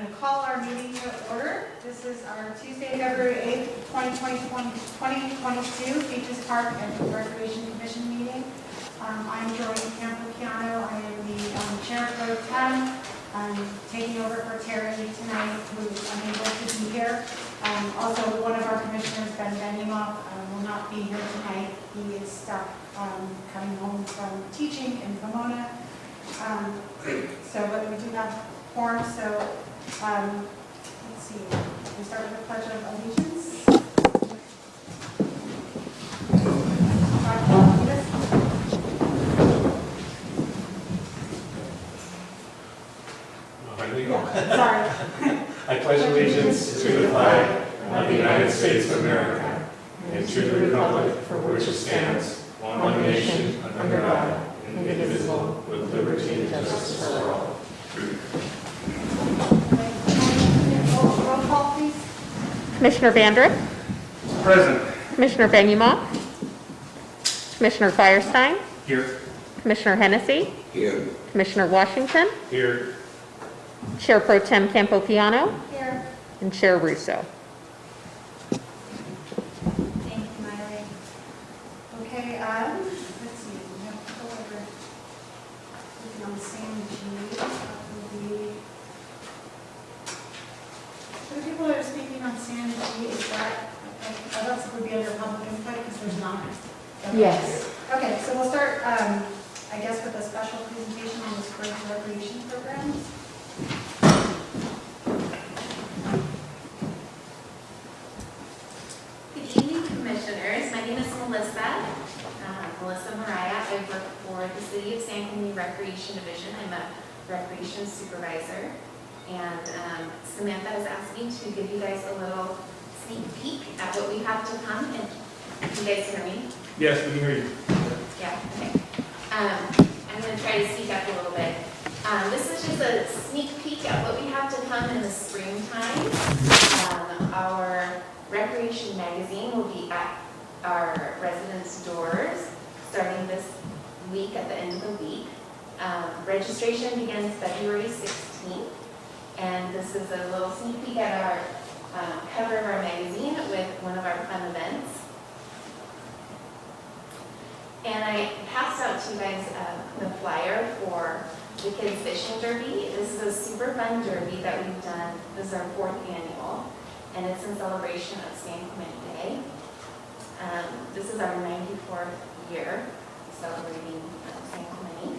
going to call our meeting to order. This is our Tuesday, February 8th, 2022 Beaches Park and Recreation Commission meeting. I'm Joy Campopiano. I am the chair pro tem. I'm taking over for Terry tonight, who is unable to be here. Also, one of our commissioners, Ben Benimoff, will not be here tonight. He is stuck coming home from teaching in Pomona. But we do have form, so let's see. We start with the Pledge of Allegiance. Sorry. I pledge allegiance to the flag of the United States of America and to the republic for which it stands, one nation, under God, indivisible, with liberty and justice for all. Roll call, please. Commissioner Bandrick, Present. Commissioner Benyamoff, Commissioner Firestein, Here. Commissioner Hennessy, Here. Commissioner Washington, Here. Chair Pro Tem Campopiano, Here. and Chair Russo. Thank you, Miley. Okay, let's see. We have to go over looking on the same sheet. For the people that are speaking on San G, is that, that would be under public input because there's not. Yes. Okay, so we'll start, I guess, with a special presentation on the spring recreation programs. Good evening, Commissioners. My name is Melissa Mariah. I work for the City of San Clemente Recreation Division. I'm a recreation supervisor. And Samantha has asked me to give you guys a little sneak peek at what we have to come. And you guys hear me? Yes, we can hear you. Yeah, okay. I'm going to try to speak up a little bit. This is just a sneak peek at what we have to come in the springtime. Our recreation magazine will be at our residents' doors starting this week at the end of the week. Registration begins February 16th. And this is a little sneak peek at our cover of our magazine with one of our fun events. And I passed out to you guys the flyer for the Kids Fishing Derby. This is a super fun derby that we've done. This is our 4th annual, and it's in celebration of San Clemente Day. This is our 94th year celebrating San Clemente.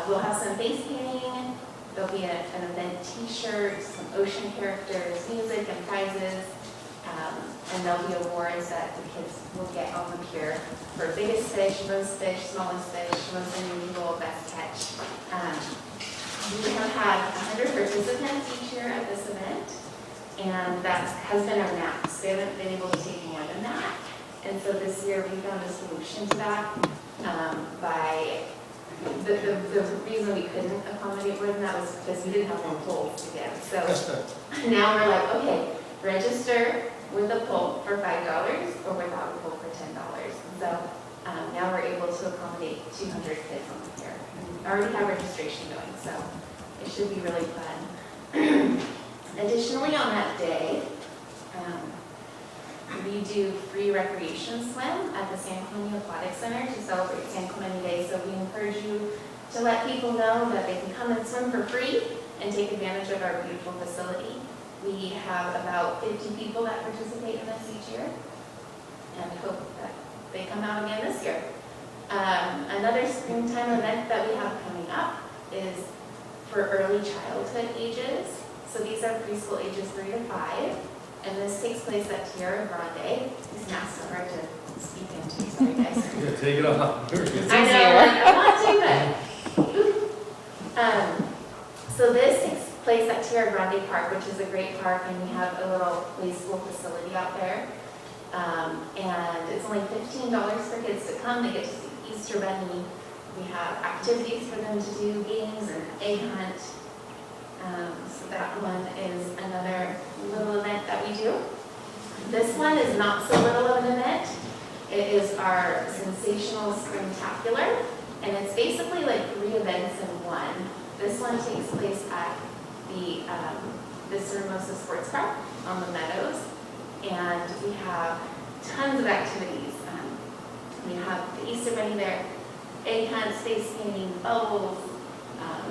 We'll have some face painting. There'll be an event t-shirt, some ocean characters, music, and prizes. And there'll be awards that the kids will get on the pier for biggest fish, most fish, smallest fish, most unusual, best catch. We have had 100 participants each year at this event, and that has been our max. We haven't been able to take more than that. And so this year we found a solution to that by the reason we couldn't accommodate more than that was because we didn't have more pools to give. So now we're like, okay, register with a pool for $5 or without a pool for $10. So now we're able to accommodate 200 kids on the pier. We already have registration going, so it should be really fun. Additionally, on that day, we do free recreation swim at the San Clemente Aquatic Center to celebrate San Clemente Day. So we encourage you to let people know that they can come and swim for free and take advantage of our beautiful facility. We have about 50 people that participate in this each year, and hope that they come out again this year. Another springtime event that we have coming up is for early childhood ages. So these are preschool ages 3 to 5, and this takes place at Tierra Grande. These masks are hard to speak into, sorry guys. Yeah, take it off. I know, I want to, but. So this takes place at Tierra Grande Park, which is a great park, and we have a little play school facility out there. And it's only $15 for kids to come. They get to see the Easter Bunny. We have activities for them to do, games and egg hunt. So that one is another little event that we do. This one is not so little of an event. It is our sensational Springtacular, and it's basically like 3 events in one. This one takes place at the this Hermosa sports park on the meadows, and we have tons of activities. We have the Easter Bunny there, egg hunt, space skating, bubbles,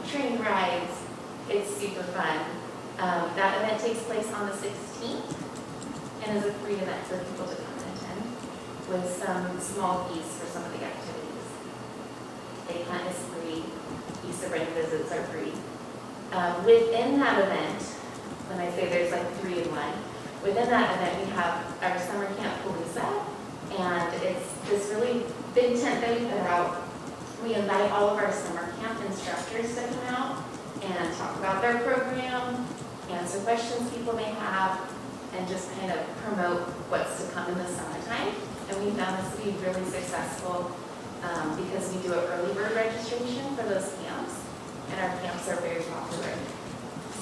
train rides. It's super fun. That event takes place on the 16th and is a free event for people to come and attend with some small fees for some of the activities. Egg hunt is free. Easter Bunny visits are free. Within that event, when I say there's like 3 in 1, within that event we have our summer camp Palooza, and it's this really big tent that we put out. We invite all of our summer camp instructors to come out and talk about their program, answer questions people may have, and just kind of promote what's to come in the summertime. And we found this to be really successful because we do an early bird registration for those camps, and our camps are very popular.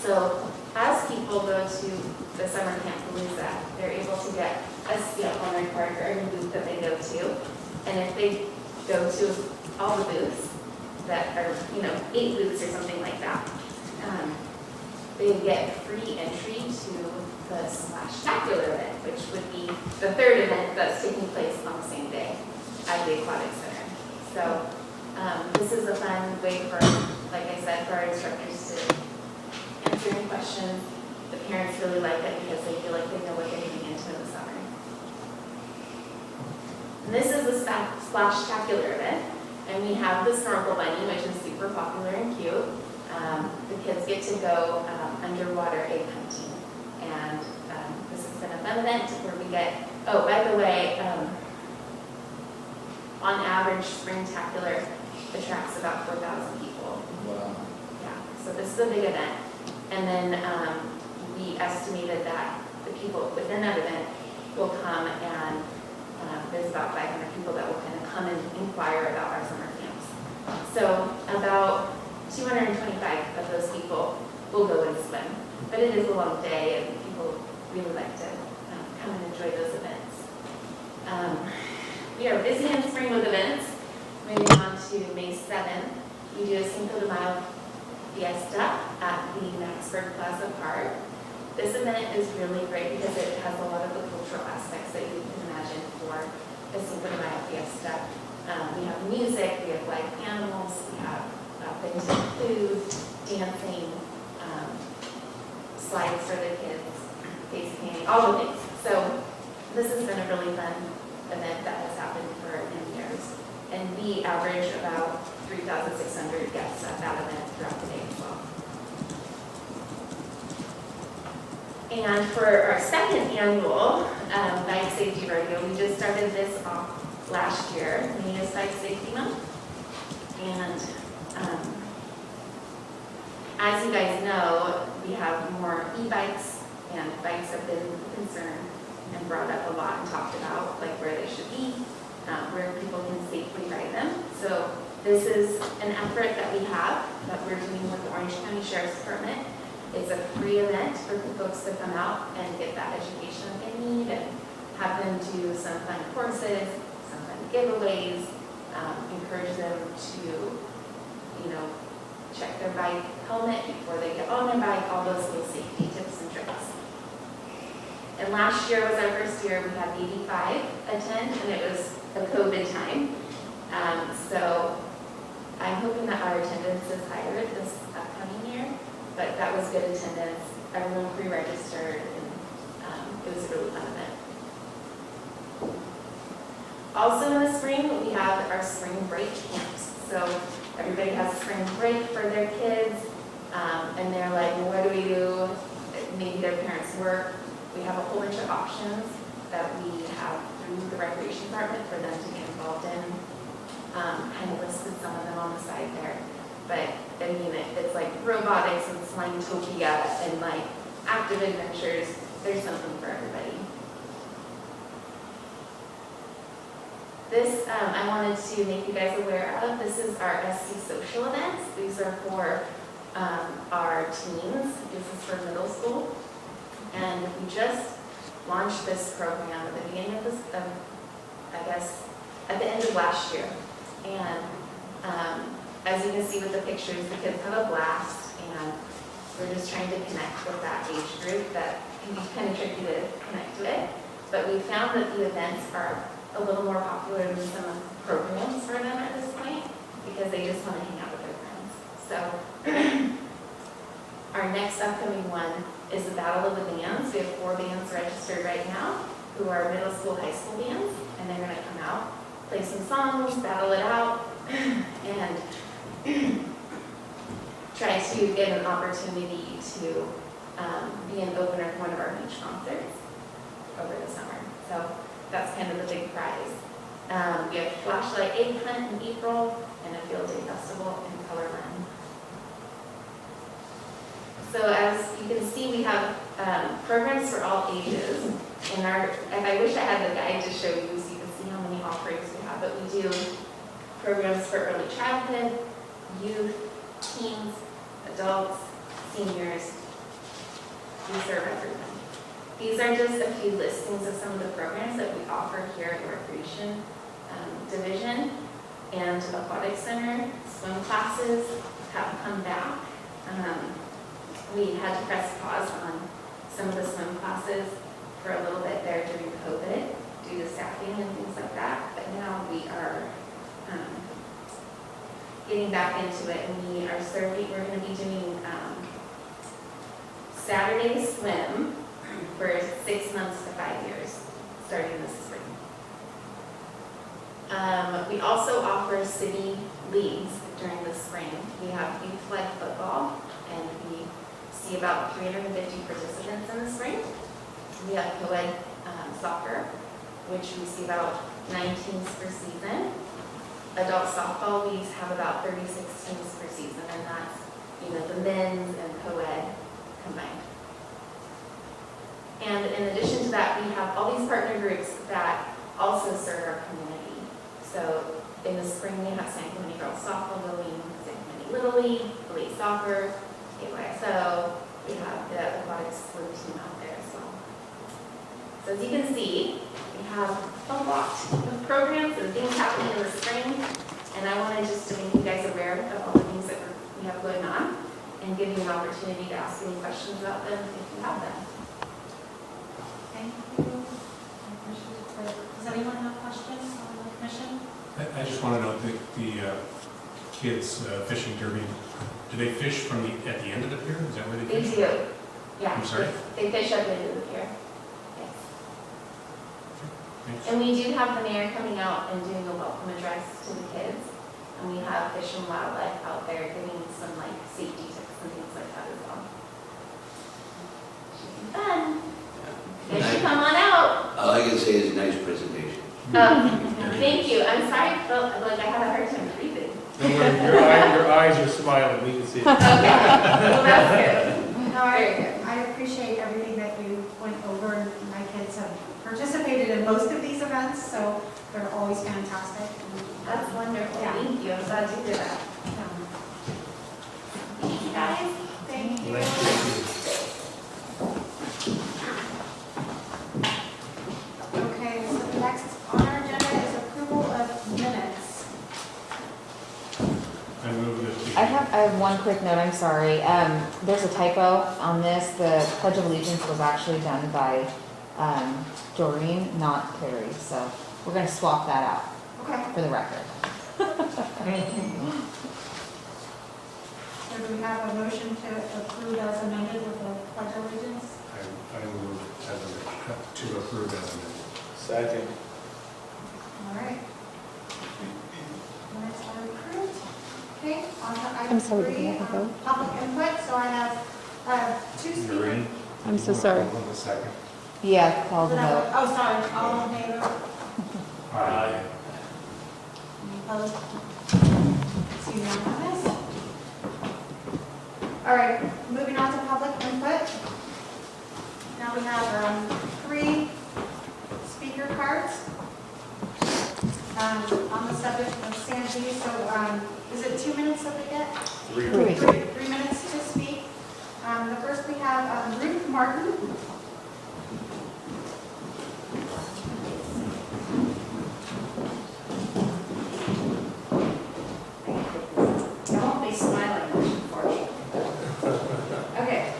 So as people go to the summer camp Palooza, they're able to get a stamp on their card for every booth that they go to. And if they go to all the booths that are, 8 booths or something like that, they get free entry to the Splashtacular Event, which would be the 3rd event that's taking place on the same day at the Aquatic Center. So this is a fun way for, like I said, for our instructors to answer any questions. The parents really like it because they feel like they know what they're getting into in the summer. And this is the Splashtacular Event, and we have the Snorkel Bunny, which is super popular and cute. The kids get to go underwater egg hunting, and this has been a fun event where we get, oh, by the way, on average, Springtacular attracts about 4,000 people. Wow. Yeah, so this is a big event. And then we estimated that the people within that event will come, and there's about 500 people that will kind of come and inquire about our summer camps. So about 225 of those people will go and swim. But it is a long day, and people really like to come and enjoy those events. We are busy in spring with events. Moving on to May 7th, we do a Cinco de Mayo Fiesta at the Maxburg Plaza Park. This event is really great because it has a lot of the cultural aspects that you can imagine for a Cinco de Mayo Fiesta. We have music, we have live animals, we have authentic food, dancing, slides for the kids, face painting, all the things. So this has been a really fun event that has happened for many years. And we average about 3,600 guests at that event throughout the day as well. And for our second annual Bike Safety Rodeo, we just started this off last year. May is Bike Safety Month. And as you guys know, we have more e-bikes, and bikes have been a concern and brought up a lot and talked about, like where they should be, where people can safely ride them. So this is an effort that we have that we're doing with the Orange County Sheriff's Department. It's a free event for folks to come out and get that education that they need, and have them do some fun courses, some fun giveaways, encourage them to, check their bike helmet before they get on their bike, all those little safety tips and tricks. And last year was our first year. We had 85 attend, and it was a COVID time. So I'm hoping that our attendance is higher this upcoming year, but that was good attendance. Everyone pre-registered, and it was a really fun event. Also in the spring, we have our spring break camps. So everybody has spring break for their kids, and they're like, well, what do we do? Maybe their parents work. We have a whole bunch of options that we have through the recreation department for them to get involved in. Kind of listed some of them on the side there. But I mean, it's like robotics and Slimetopia and like active adventures. There's something for everybody. This I wanted to make you guys aware of. This is our SC social events. These are for our teens. This is for middle school. And we just launched this program at the beginning of this, I guess, at the end of last year. And as you can see with the pictures, the kids have a blast, and We're just trying to connect with that age group that can be kind of tricky to connect with. But we found that the events are a little more popular than some of the programs for them at this point because they just want to hang out with their friends. So our next upcoming one is the Battle of the Bands. We have 4 bands registered right now who are middle school, high school bands, and they're going to come out, play some songs, battle it out, and try to get an opportunity to be an opener for one of our beach concerts over the summer. So that's kind of the big prize. We have flashlight egg hunt in April and a field day festival in Color Run. So as you can see, we have programs for all ages. And I wish I had the guide to show you so you can see how many offerings we have, but we do programs for early childhood, youth, teens, adults, seniors. We serve everyone. These are just a few listings of some of the programs that we offer here at the Recreation Division and Aquatic Center. Swim classes have come back. We had to press pause on some of the swim classes for a little bit there during COVID due to staffing and things like that, but now we are getting back into it, and we are serving, we're going to be doing Saturday swim for 6 months to 5 years, starting this spring. We also offer city leagues during the spring. We have youth flag football, and we see about 350 participants in the spring. We have co-ed soccer, which we see about 9 teams per season. Adult softball leagues have about 36 teams per season, and that's, the men's and co-ed combined. And in addition to that, we have all these partner groups that also serve our community. So in the spring, we have San Clemente Girls Softball going, San Clemente Little League, Elite Soccer, KYSO. We have the Aquatics swim team out there as well. So as you can see, we have a lot of programs and things happening in the spring, and I wanted just to make you guys aware of all the things that we have going on and give you an opportunity to ask any questions about them if you have them. Thank you. Does anyone have questions on the commission? I just want to know the kids fishing derby. Do they fish at the end of the pier? Is that where they They fish? do. Yeah. I'm sorry? They fish at the end of the pier. Yes. Thanks. And we do have the mayor coming out and doing a welcome address to the kids. And we have Fish and Wildlife out there giving some safety tips and things like that as well. Should be fun. You should come on out. All I can say is nice presentation. Thank you. I'm sorry, I felt like I had a hard time breathing. Your eyes are smiling, we can see it. Okay, well, that's good. No, Very good. I appreciate everything that you went over, and my kids have participated in most of these events, so they're always fantastic. That's wonderful. Yeah. Thank you. I'm glad you did that. Thank you, guys. Thank you. Okay, so the next on our agenda is approval of minutes. I move that I have one quick note, I'm sorry. There's a typo on this. The Pledge of Allegiance was actually done by Doreen, not Carrie. So we're going to swap that out Okay, for the record. so do we have a motion to approve as amended with the pledge of allegiance? I move to approve as amended. Second. All right. Minutes are approved. Okay, on to I'm item sorry, did 3, we have a vote? public input. So I have 2 speakers. You're in? I'm so sorry. Hold on a second. Yeah, call the vote. Oh, sorry, all in favor? Aye. Any opposed? It's unanimous. All right, moving on to public input. Now we have 3 speaker cards on the subject of Sandy. So is it 2 minutes that we get? 3. 3 minutes to speak. The first we have Ruth Martin. I won't be smiling much, unfortunately. Okay,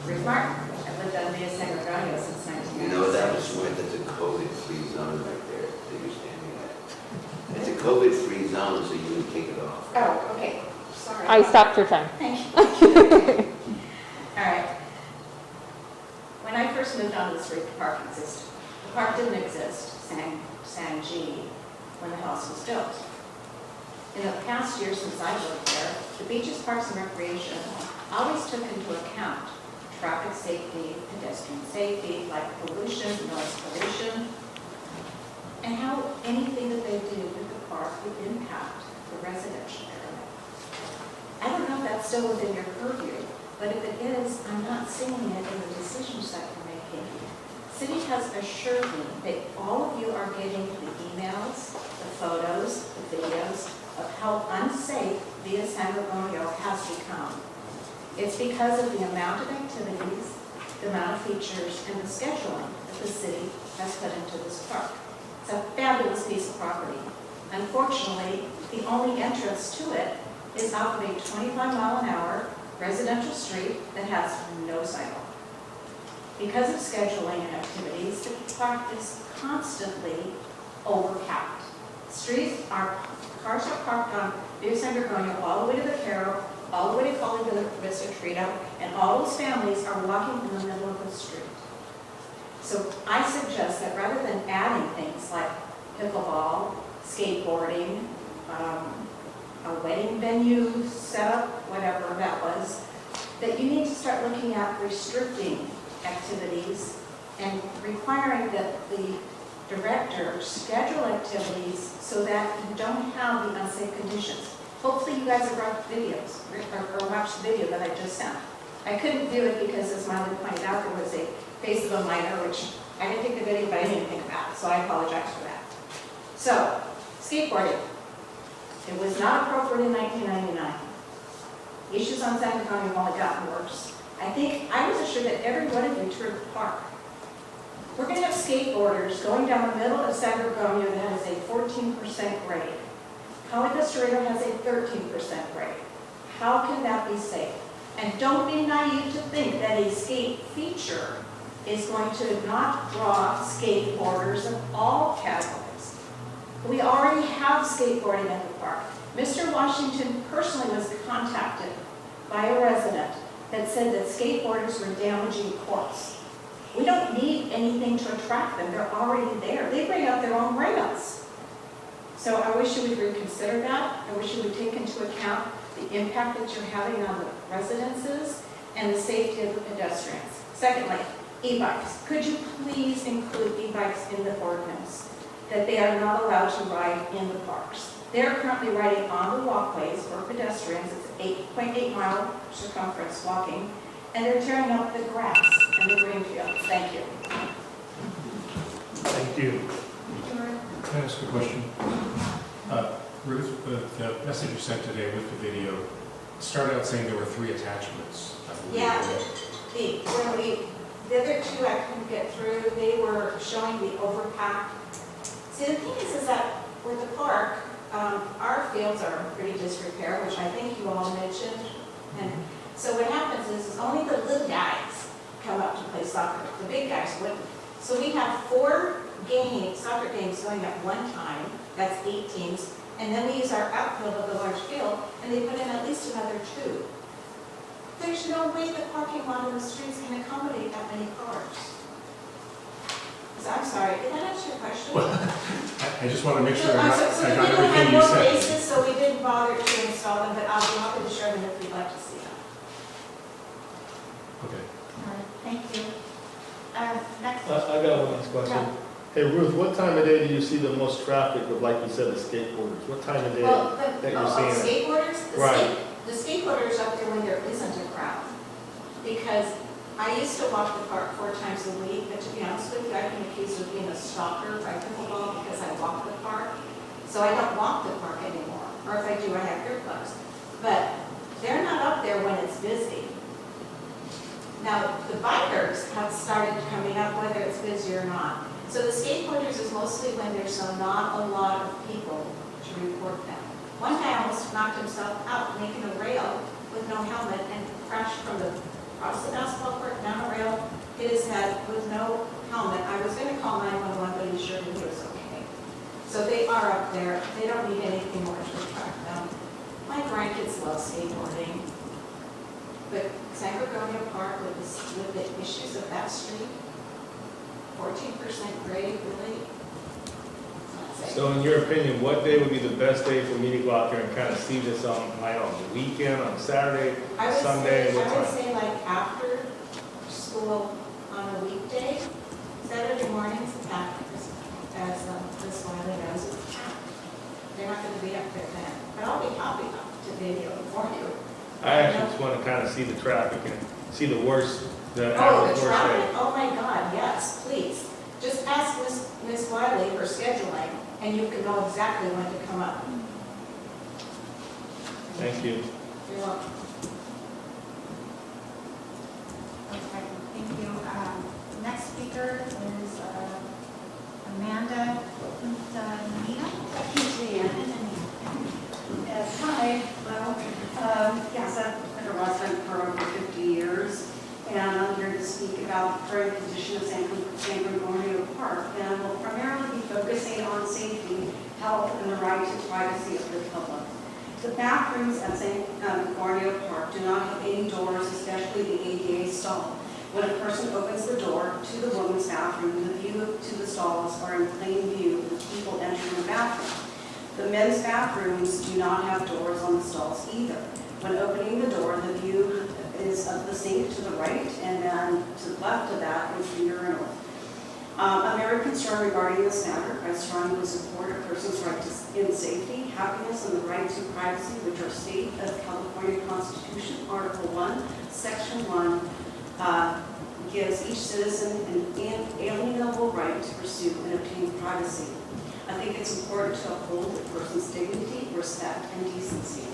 Ruth Martin, I've lived on Via San Gregorio since 1996. You know, that was right, that's a COVID-free zone right there that you're standing at. It's a COVID-free zone, so you can take it off. Oh, okay, sorry. I stopped your time. Thank you. All right. When I first moved onto the street, the park existed. The park didn't exist, San G, when the house was built. In the past year since I lived there, the beaches, parks, and recreation always took into account traffic safety, pedestrian safety, light pollution, noise pollution, and how anything that they do with the park would impact the residential area. I don't know if that's still within your purview, but if it is, I'm not seeing it in the decisions that you're making. City has assured me that all of you are getting the emails, the photos, the videos of how unsafe Via San Gregorio has become. It's because of the amount of activities, the amount of features, and the scheduling that the city has put into this park. It's a fabulous piece of property. Unfortunately, the only entrance to it is out of a 25-mile-an-hour residential street that has no sidewalk. Because of scheduling and activities, the park is constantly overpacked. Cars are parked on Via San Gregorio all the way to the Carroll, all the way to Colley Vista Trito, and all those families are walking in the middle of the street. So I suggest that rather than adding things like pickleball, skateboarding, a wedding venue setup, whatever that was, that you need to start looking at restricting activities and requiring that the director schedule activities so that you don't have the unsafe conditions. Hopefully you guys have watched videos or watched the video that I just sent. I couldn't do it because, as Miley pointed out, there was a face of a minor, which I didn't take the video, but I didn't think about it, so I apologize for that. So, skateboarding. It was not appropriate in 1999. Issues on San Antonio have only gotten worse. I was assured that every one of you toured the park. We're going to have skateboarders going down the middle of San Gregorio that has a 14% grade. Colley Vista has a 13% grade. How can that be safe? And don't be naive to think that a skate feature is going to not draw skateboarders of all categories. We already have skateboarding at the park. Mr. Washington personally was contacted by a resident that said that skateboarders were damaging courts. We don't need anything to attract them. They're already there. They bring out their own rails. So I wish you would reconsider that. I wish you would take into account the impact that you're having on the residences and the safety of the pedestrians. Secondly, e-bikes. Could you please include e-bikes in the ordinance, that they are not allowed to ride in the parks? They're currently riding on the walkways for pedestrians. It's 8.8 mile circumference walking, and they're tearing up the grass and the green fields. Thank you. Thank you. Can I ask a question? Ruth, the message you sent today with the video started out saying there were 3 attachments. I believe. Yeah, the other 2 I couldn't get through. They were showing the overpack. See, the thing is that with the park, our fields are in pretty disrepair, which I think you all mentioned. And so what happens is only the little guys come up to play soccer. The big guys wouldn't. So we have 4 soccer games going at one time. That's 8 teams. And then we use our outfield of the large field, and they put in at least another 2. There's no way the parking lot in the streets can accommodate that many cars. So I'm sorry, did that answer your question? Well, I just want to make sure I got So we don't everything have you more said. bases, so we didn't bother to install them, but I'll be happy to show them if you'd like to see them. Okay. All right, thank you. Next. I got one last question. Hey Ruth, what time of day do you see the most traffic of, like you said, the skateboarders? What time of day Well, that you're seeing it? skateboarders, Right. the skateboarders up there when there isn't a crowd. Because I used to walk the park 4 times a week, but to be honest with you, I've been accused of being a stalker by pickleball because I walk the park. So I don't walk the park anymore, or if I do, I have earplugs. But they're not up there when it's busy. Now, the bikers have started coming up whether it's busy or not. So the skateboarders is mostly when there's not a lot of people to report them. One guy almost knocked himself out making a rail with no helmet and crashed from the across the basketball court, down a rail, hit his head with no helmet. I was gonna call 911, but ensured that he was okay. So they are up there, they don't need anything more to attract them. My grandkids love skateboarding, but San Gregorio Park with the issues of that street, 14% grade, really? It's not safe. So in your opinion, what day would be the best day for me to go out there and kind of see this on the weekend, on Saturday, I would Sunday, say, what I would time? say like after school on a weekday, Saturday mornings, as this Wiley knows, it's packed. They're not gonna be up there then, but I'll be happy to video it for you. I actually just want to kind of see the traffic and see the worst, the Oh, average the worst traffic, day. oh my God, yes, please. Just ask Miss Wiley for scheduling, and you can know exactly when to come up. Thank you. You're welcome. Okay, thank you. Next speaker is Amanda Quintanilla. Yes, hi, well, yes, I've been a resident for over 50 years, and I'm here to speak about the current condition of San Gregorio Park, and will primarily be focusing on safety, health, and the right to privacy of the public. The bathrooms at San Gregorio Park do not have any doors, especially the ADA stall. When a person opens the door to the women's bathroom, the view to the stalls are in plain view with people entering the bathroom. The men's bathrooms do not have doors on the stalls either. When opening the door, the view is of the sink to the right, and then to the left of that is the urinal. I'm very concerned regarding this matter. I strongly support a person's right in safety, happiness, and the right to privacy, which are state of California Constitution, Article 1, Section 1, gives each citizen an inalienable right to pursue and obtain privacy. I think it's important to uphold a person's dignity, respect, and decency.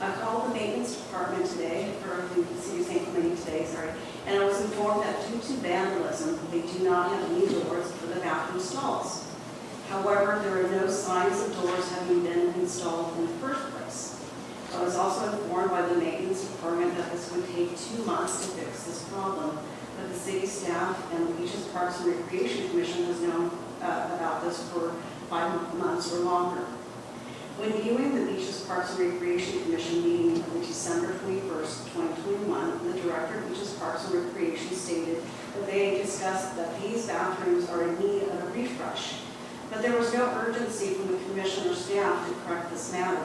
I called the maintenance department today, or the city of St. Clemente today, and I was informed that due to vandalism, they do not have any doors for the bathroom stalls. However, there are no signs of doors having been installed in the first place. I was also informed by the maintenance department that this would take 2 months to fix this problem, but the city staff and the Beaches, Parks, and Recreation Commission has known about this for 5 months or longer. When viewing the Beaches, Parks, and Recreation Commission meeting of December 21st, 2021, the Director of Beaches, Parks, and Recreation stated that they discussed that these bathrooms are in need of a refresh, but there was no urgency from the Commission or staff to correct this matter.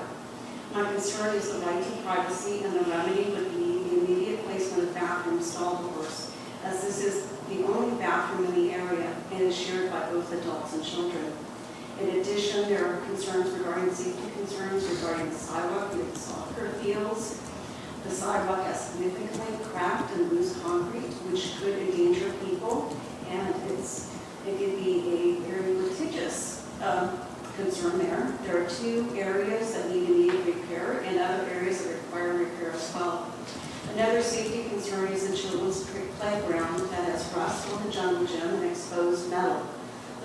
My concern is the right to privacy, and the remedy would be the immediate placement of bathroom stall doors, as this is the only bathroom in the area and is shared by both adults and children. In addition, there are concerns regarding safety concerns regarding the sidewalk near the soccer fields. The sidewalk has significantly cracked and loose concrete, which could endanger people, and it could be a very litigious concern there. There are 2 areas that need immediate repair and other areas that require repair as well. Another safety concern is the children's playground that has rust on the jungle gym and exposed metal.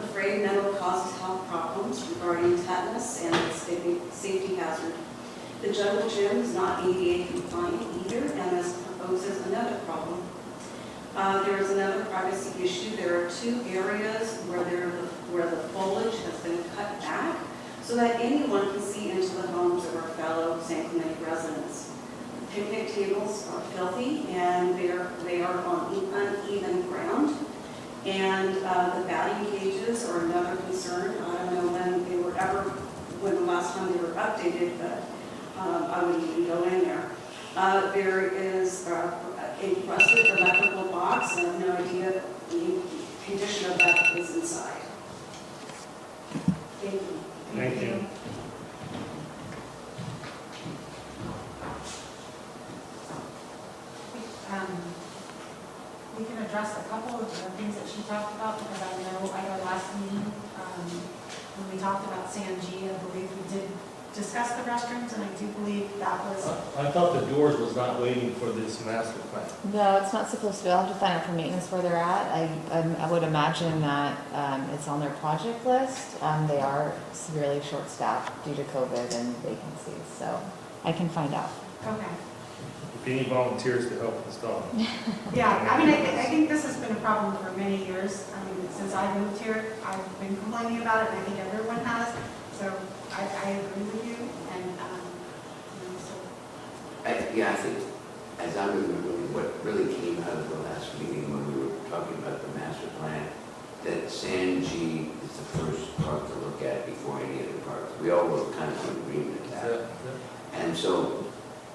The frayed metal causes health problems regarding tetanus and a safety hazard. The jungle gym is not ADA compliant either, and this poses another problem. There is another privacy issue. There are 2 areas where the foliage has been cut back so that anyone can see into the homes of our fellow San Clemente residents. Picnic tables are filthy, and they are on uneven ground. And the batting cages are another concern. I don't know when the last time they were updated, but I wouldn't even go in there. There is a rusted electrical box, and I have no idea the condition of that is inside. Thank you. Thank you. We can address a couple of the things that she talked about, because I know at our last meeting, when we talked about San G, I believe we did discuss the restrooms, and I do believe that was, I thought the doors was not waiting for this master plan. No, it's not supposed to be. I'll have to find out from maintenance where they're at. I would imagine that it's on their project list. They are severely short-staffed due to COVID and vacancies, so I can find out. okay. Any volunteers to help install? Yeah, I mean, I think this has been a problem for many years. I mean, since I moved here, I've been complaining about it, and I think everyone has. So I agree with you, and, you know, so. Yeah, I think, as I remember, what really came out of the last meeting when we were talking about the master plan, that San G is the first park to look at before any other parks. We all were kind of in agreement with that. And so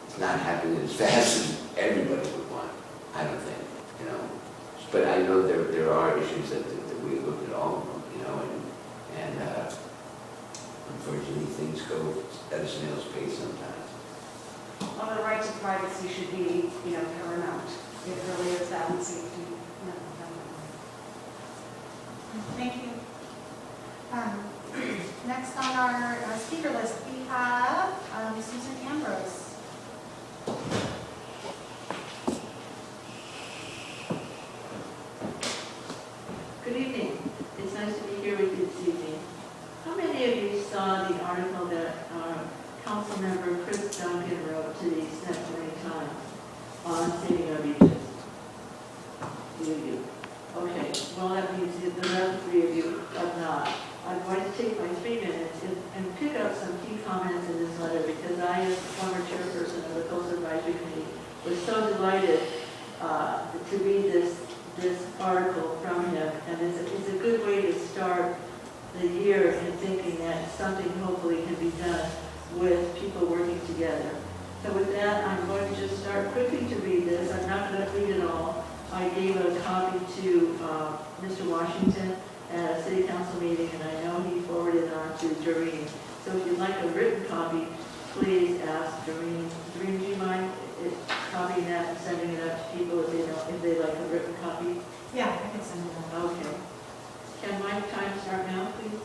it's not happening as fast as everybody would want, I don't think, you know. But I know there are issues that we looked at all of them, you know, and unfortunately things go at a snail's pace sometimes. Well, the right to privacy should be, you know, paramount. It really is that and safety. No, Thank you. Next on our speaker list, we have Susan Ambrose. Good evening. It's nice to be here with you this evening. How many of you saw the article that Council Member Chris Duncan wrote to the Senate many times on saving our beaches? You. Okay, well that means that the other three of you have not. I'm going to take my 3 minutes and pick up some key comments in this letter because I, as the former chairperson of the Coastal Advisory Committee, was so delighted to read this article from him, and it's a good way to start the year in thinking that something hopefully can be done with people working together. So with that, I'm going to just start quickly to read this. I'm not going to read it all. I gave a copy to Mr. Washington at a city council meeting, and I know he forwarded it on to Doreen. So if you'd like a written copy, please ask Doreen. Doreen, do you mind copying that and sending it out to people if they like a written copy? Yeah, I can send it out. Okay. Can my time start now, please?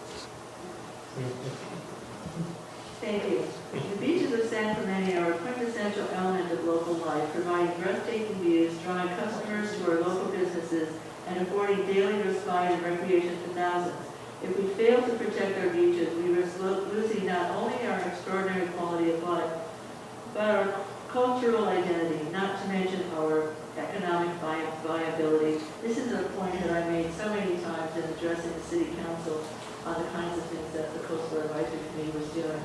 Thank you. The beaches of San Clemente are a quintessential element of local life, providing breathtaking views, drawing customers to our local businesses, and affording daily respite and recreation to thousands. If we fail to protect our beaches, we risk losing not only our extraordinary quality of life, but our cultural identity, not to mention our economic viability. This is a point that I made so many times in addressing the City Council on the kinds of things that the Coastal Advisory Committee was doing.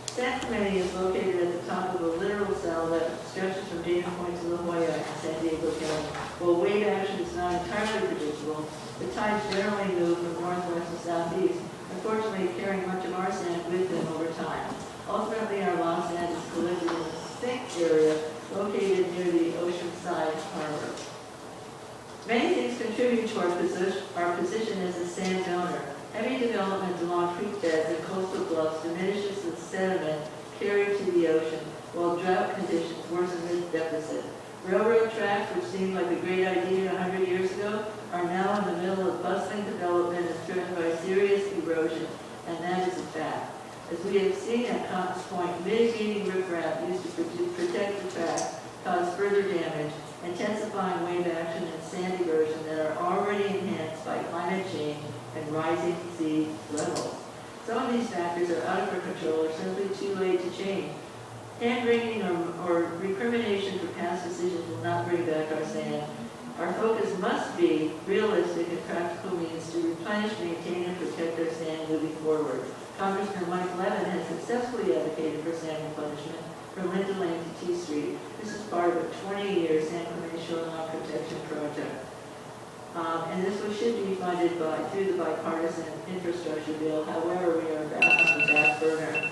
San Clemente is located at the top of a littoral cell that stretches from Dana Point to La Jolla in San Diego County. While wave action is not entirely predictable, the tides generally move from northwest to southeast, unfortunately carrying much of our sand with them over time. Ultimately, our lost sand is collected in a sink area located near the oceanside harbor. Many things contribute to our position as a sand donor. Heavy development along creek beds and coastal bluffs diminishes the sediment carried to the ocean, while drought conditions worsen this deficit. Railroad tracks, which seemed like a great idea 100 years ago, are now in the middle of bustling development and threatened by serious erosion, and that is a fact. As we have seen at Cotton's Point, mitigating riprap used to protect the tracks caused further damage, intensifying wave action and sand erosion that are already enhanced by climate change and rising sea levels. Some of these factors are out of our control or simply too late to change. Hand-wringing or recrimination for past decisions will not bring back our sand. Our focus must be realistic and practical means to replenish, maintain, and protect our sand moving forward. Congressman Mike Levin has successfully advocated for sand replenishment from Linden Lane to T Street. This is part of a 20-year San Clemente shoreline protection project. And this should be funded through the bipartisan infrastructure bill. However, we are back on the back burner.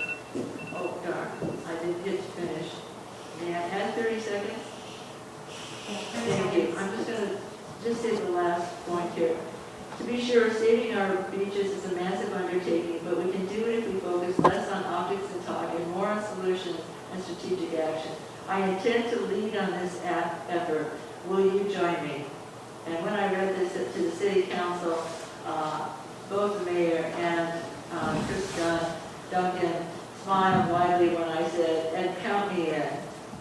Oh, darn, I didn't get to finish. May I add 30 seconds? Thank you. I'm just going to say the last point here. To be sure, saving our beaches is a massive undertaking, but we can do it if we focus less on optics and talk and more on solutions and strategic action. I intend to lead on this effort. Will you join me? And when I read this to the City Council, both the mayor and Chris Duncan smiled widely when I said, and count me in.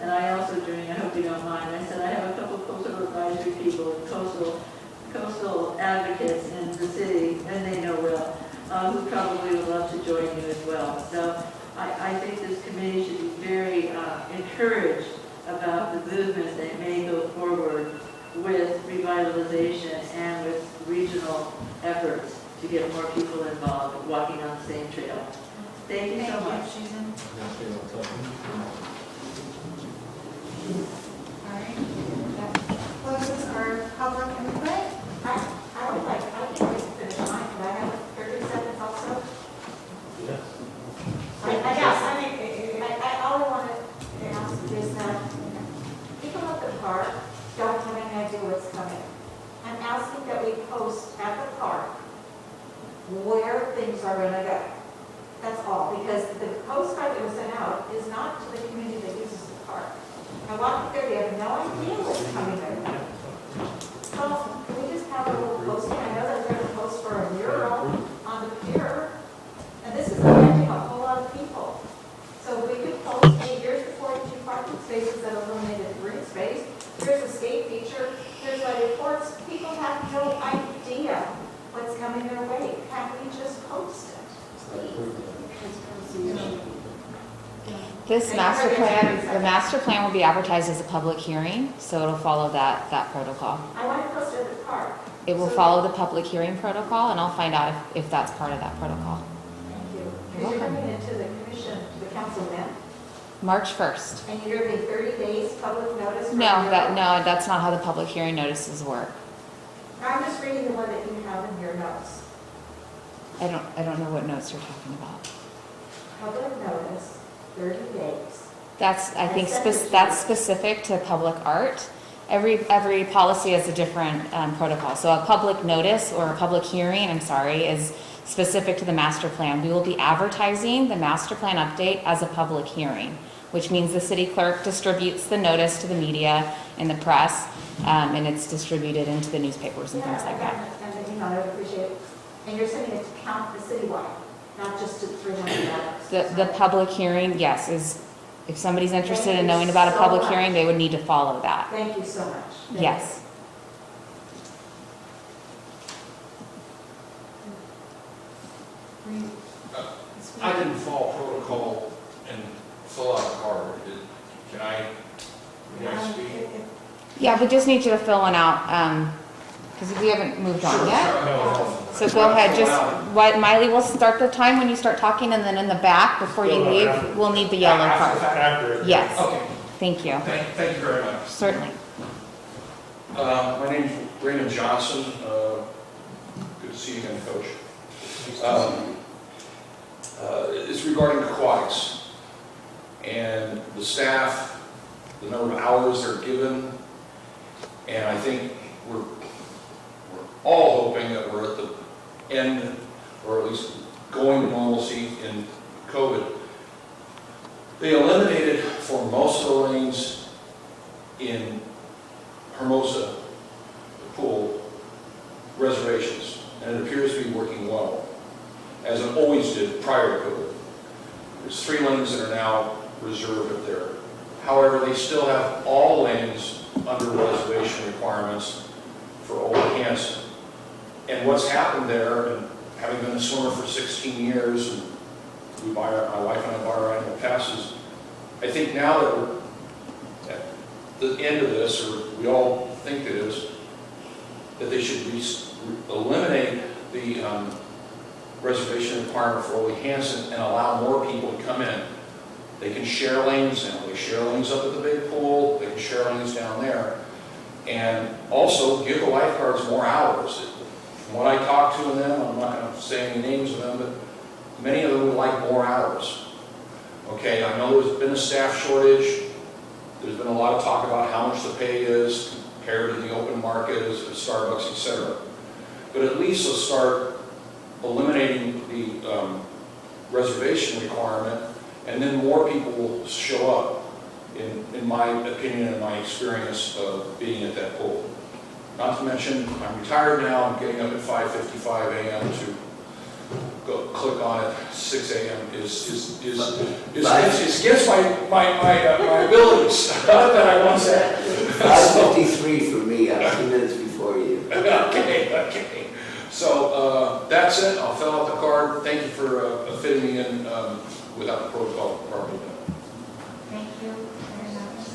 And I also, during, I hope you don't mind, I said I have a couple coastal advisory people, coastal advocates in the city, and they know well, who probably would love to join you as well. So I think this committee should be very encouraged about the movement that may go forward with revitalization and with regional efforts to get more people involved, walking on the same trail. Thank you so much. Susan. All right, that closes our public input. I think we can finish mine. Could I have 30 seconds also? Yes. All I all I want to ask is that people at the park don't have any idea what's coming. I'm asking that we post at the park where things are going to go. That's all, because the postcard that was sent out is not to the community that uses the park. I walk there, they have no idea what's coming there. So can we just have a little posting? I know that they're going to post for a mural on the pier, and this is affecting a whole lot of people. So we could post, hey, here's the 42 parking spaces that eliminated green space. Here's the skate feature. Here's my reports. People have no idea what's coming their way. Can't we just post it, please? This master plan, the master plan will be advertised as a public hearing, so it'll follow that protocol. I want to post it at the park. It will follow the public hearing protocol, and I'll find out if that's part of that protocol. Thank you. Because you're bringing it to the commission, to the council then, March 1st. and you're giving 30 days public notice? No, that's not how the public hearing notices work. I'm just reading the one that you have in your notes. I don't know what notes you're talking about. Public notice, 30 days. That's, I think, sent it to that's you. specific to public art. Every policy has a different protocol. So a public notice or a public hearing, is specific to the master plan. We will be advertising the master plan update as a public hearing, which means the city clerk distributes the notice to the media and the press, and it's distributed into the newspapers and things like that. And the email, I would appreciate it. And you're sending it to count the citywide, not just to 300. The public hearing, yes, is, if somebody's interested Thank in you knowing about a so public much. hearing, they would need to follow that. Thank you so much. Thank Yes. I didn't follow protocol and fill out a card. Can I speak? Yeah, we just need you to fill one out, because we haven't moved on yet. No. So go ahead, Miley, we'll start the time when you start talking, and then in the back, before you leave, we'll need the yellow card. Accurate. Yes, Okay, thank you. thank you very much. Certainly. My name's Raymond Johnson. Good to see you again, Coach. It's regarding Aquatics and the staff, the number of hours they're given, and I think we're all hoping that we're at the end, or at least going to normalcy in COVID. They eliminated for most of the lanes in Hermosa, the pool, reservations, and it appears to be working well, as it always did prior to COVID. There's 3 lanes that are now reserved up there. However, they still have all lanes under reservation requirements for Old Hanson. And what's happened there, and having been a swimmer for 16 years, and my wife and I buy our annual passes, I think now that we're at the end of this, or we all think it is, that they should eliminate the reservation requirement for Ole Hansen and allow more people to come in. They can share lanes now. They share lanes up at the big pool. They can share lanes down there. And also give the lifeguards more hours. From what I talked to them, I'm not going to say any names of them, but many of them would like more hours. Okay, I know there's been a staff shortage. There's been a lot of talk about how much the pay is compared to the open market as Starbucks, etc. But at least let's start eliminating the reservation requirement, and then more people will show up, in my opinion and my experience of being at that pool. Not to mention, I'm retired now, I'm getting up at 5:55 a.m. to go click on it. 6 a.m. is against my abilities that I once had. 5:53 for me, 2 minutes before you. Okay. So that's it. I'll fill out the card. Thank you for fitting me in without the protocol properly done. Thank you very much.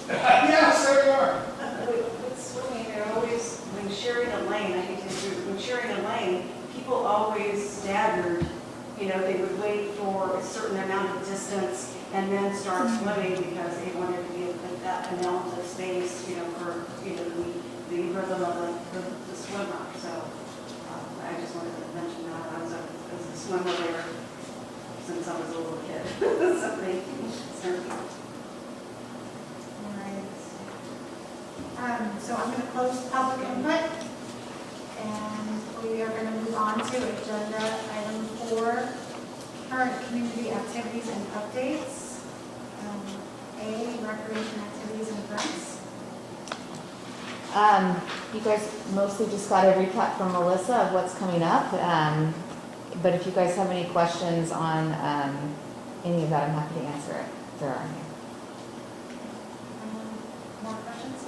Yes, there you are. With swimming, they're always, when sharing a lane, I hate to do it, when sharing a lane, people always staggered. You know, they would wait for a certain amount of distance and then start swimming because they wanted to give that amount of space, you know, for, you know, the rhythm of the swimmer. So I just wanted to mention that I was a swimmer there since I was a little kid. So thank you. All right. So I'm going to close public input, and we are going to move on to agenda item 4, current community activities and updates. A, recreation activities and events. You guys mostly just got a recap from Melissa of what's coming up. But if you guys have any questions on any of that, I'm happy to answer it. If there are any. More questions?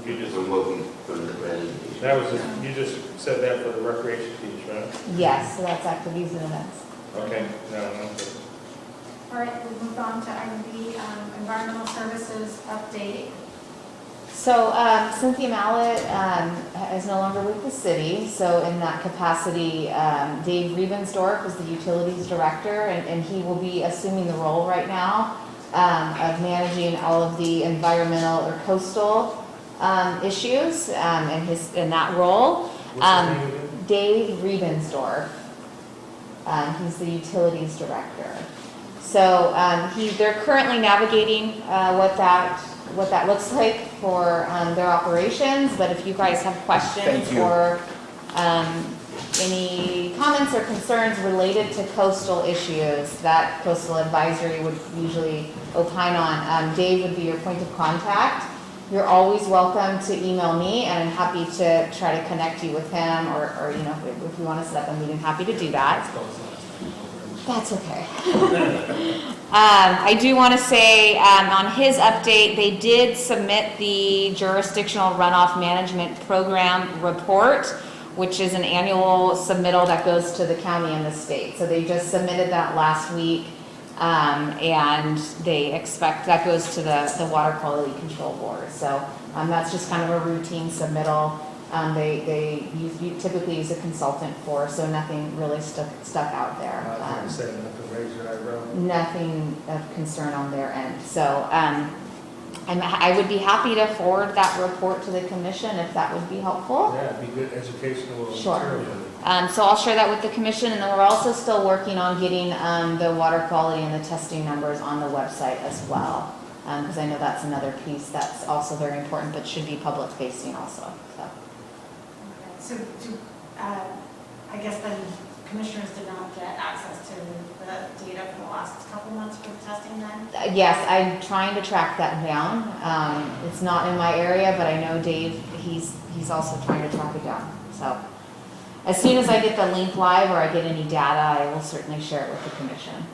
You just removing from the presentation. That was just, you just said that for the recreation piece, right? Yes, so that's activities and events. Okay, no. All right, we'll move on to item B, environmental services update. So Cynthia Mallett is no longer with the city. So in that capacity, Dave Riebensdorf is the utilities director, and he will be assuming the role right now of managing all of the environmental or coastal issues in that role. What's his name again? Dave Riebensdorf. He's the utilities director. So they're currently navigating what that looks like for their operations. But if you guys have questions or any comments or concerns related to coastal issues that coastal advisory would usually opine on, Dave would be your point of contact. You're always welcome to email me, and I'm happy to try to connect you with him, or you know, if you want to set up a meeting, happy to do that. That's okay. I do want to say on his update, they did submit the jurisdictional runoff management program report, which is an annual submittal that goes to the county and the state. So they just submitted that last week, and they expect that goes to the Water Quality Control Board. So that's just kind of a routine submittal. They typically use a consultant for, so nothing really stuck out there. I was saying nothing raised your eyebrow. Nothing of concern on their end. So I would be happy to forward that report to the commission if that would be helpful. Yeah, it'd be good educational Sure. material. So I'll share that with the commission, and then we're also still working on getting the water quality and the testing numbers on the website as well, because I know that's another piece that's also very important, but should be public facing also. So. So I guess then commissioners did not get access to the data for the last couple months for the testing then? Yes, I'm trying to track that down. It's not in my area, but I know Dave, he's also trying to track it down. So as soon as I get the link live or I get any data, I will certainly share it with the commission.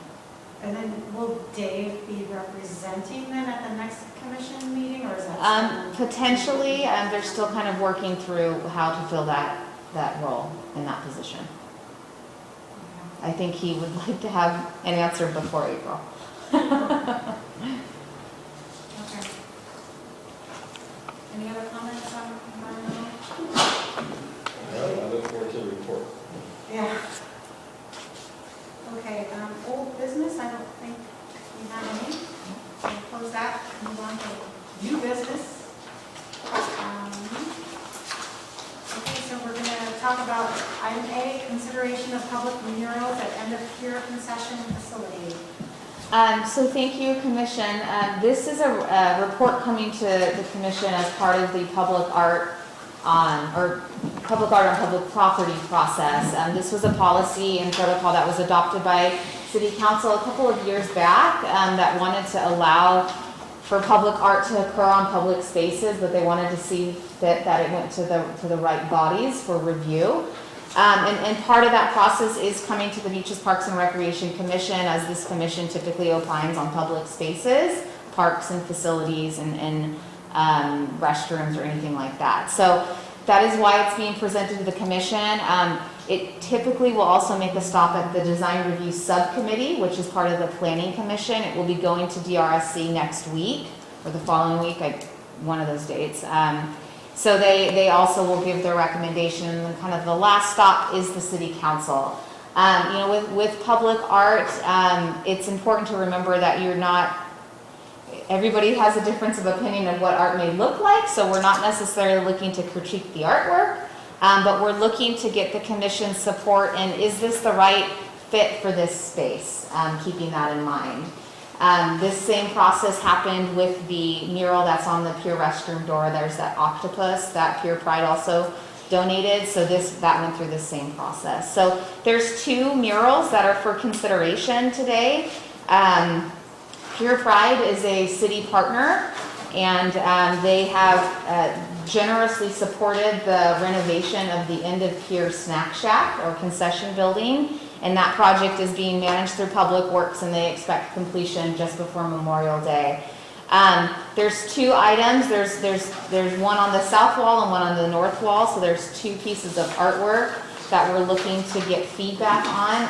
And then will Dave be representing them at the next commission meeting, or is that? Potentially, they're still kind of working through how to fill that role in that position. I think he would like to have an answer before April. Okay. Any other comments on environmental? No, I look forward to the report. Yeah. Okay, old business, I don't think we have any. We'll close that, move on to new business. Okay, so we're gonna talk about item A, consideration of public murals at end of pier concession facility. So thank you, Commission. This is a report coming to the Commission as part of the public art on public property process. This was a policy and protocol that was adopted by City Council a couple of years back that wanted to allow for public art to occur on public spaces, but they wanted to see that it went to the right bodies for review. And part of that process is coming to the Beaches, Parks, and Recreation Commission, as this commission typically opines on public spaces, parks and facilities, and restrooms or anything like that. So that is why it's being presented to the commission. It typically will also make a stop at the Design Review Subcommittee, which is part of the Planning Commission. It will be going to DRSC next week or the following week, one of those dates. So they also will give their recommendation, and kind of the last stop is the city council. With public art, it's important to remember that everybody has a difference of opinion of what art may look like, so we're not necessarily looking to critique the artwork, but we're looking to get the commission's support, and is this the right fit for this space, keeping that in mind. This same process happened with the mural that's on the Pure restroom door. There's that octopus that Pure Pride also donated, so that went through the same process. So there's 2 murals that are for consideration today. Pure Pride is a city partner, and they have generously supported the renovation of the end of Pure Snack Shack or concession building, and that project is being managed through Public Works, and they expect completion just before Memorial Day. There's 2 items. There's one on the south wall and one on the north wall, so there's 2 pieces of artwork that we're looking to get feedback on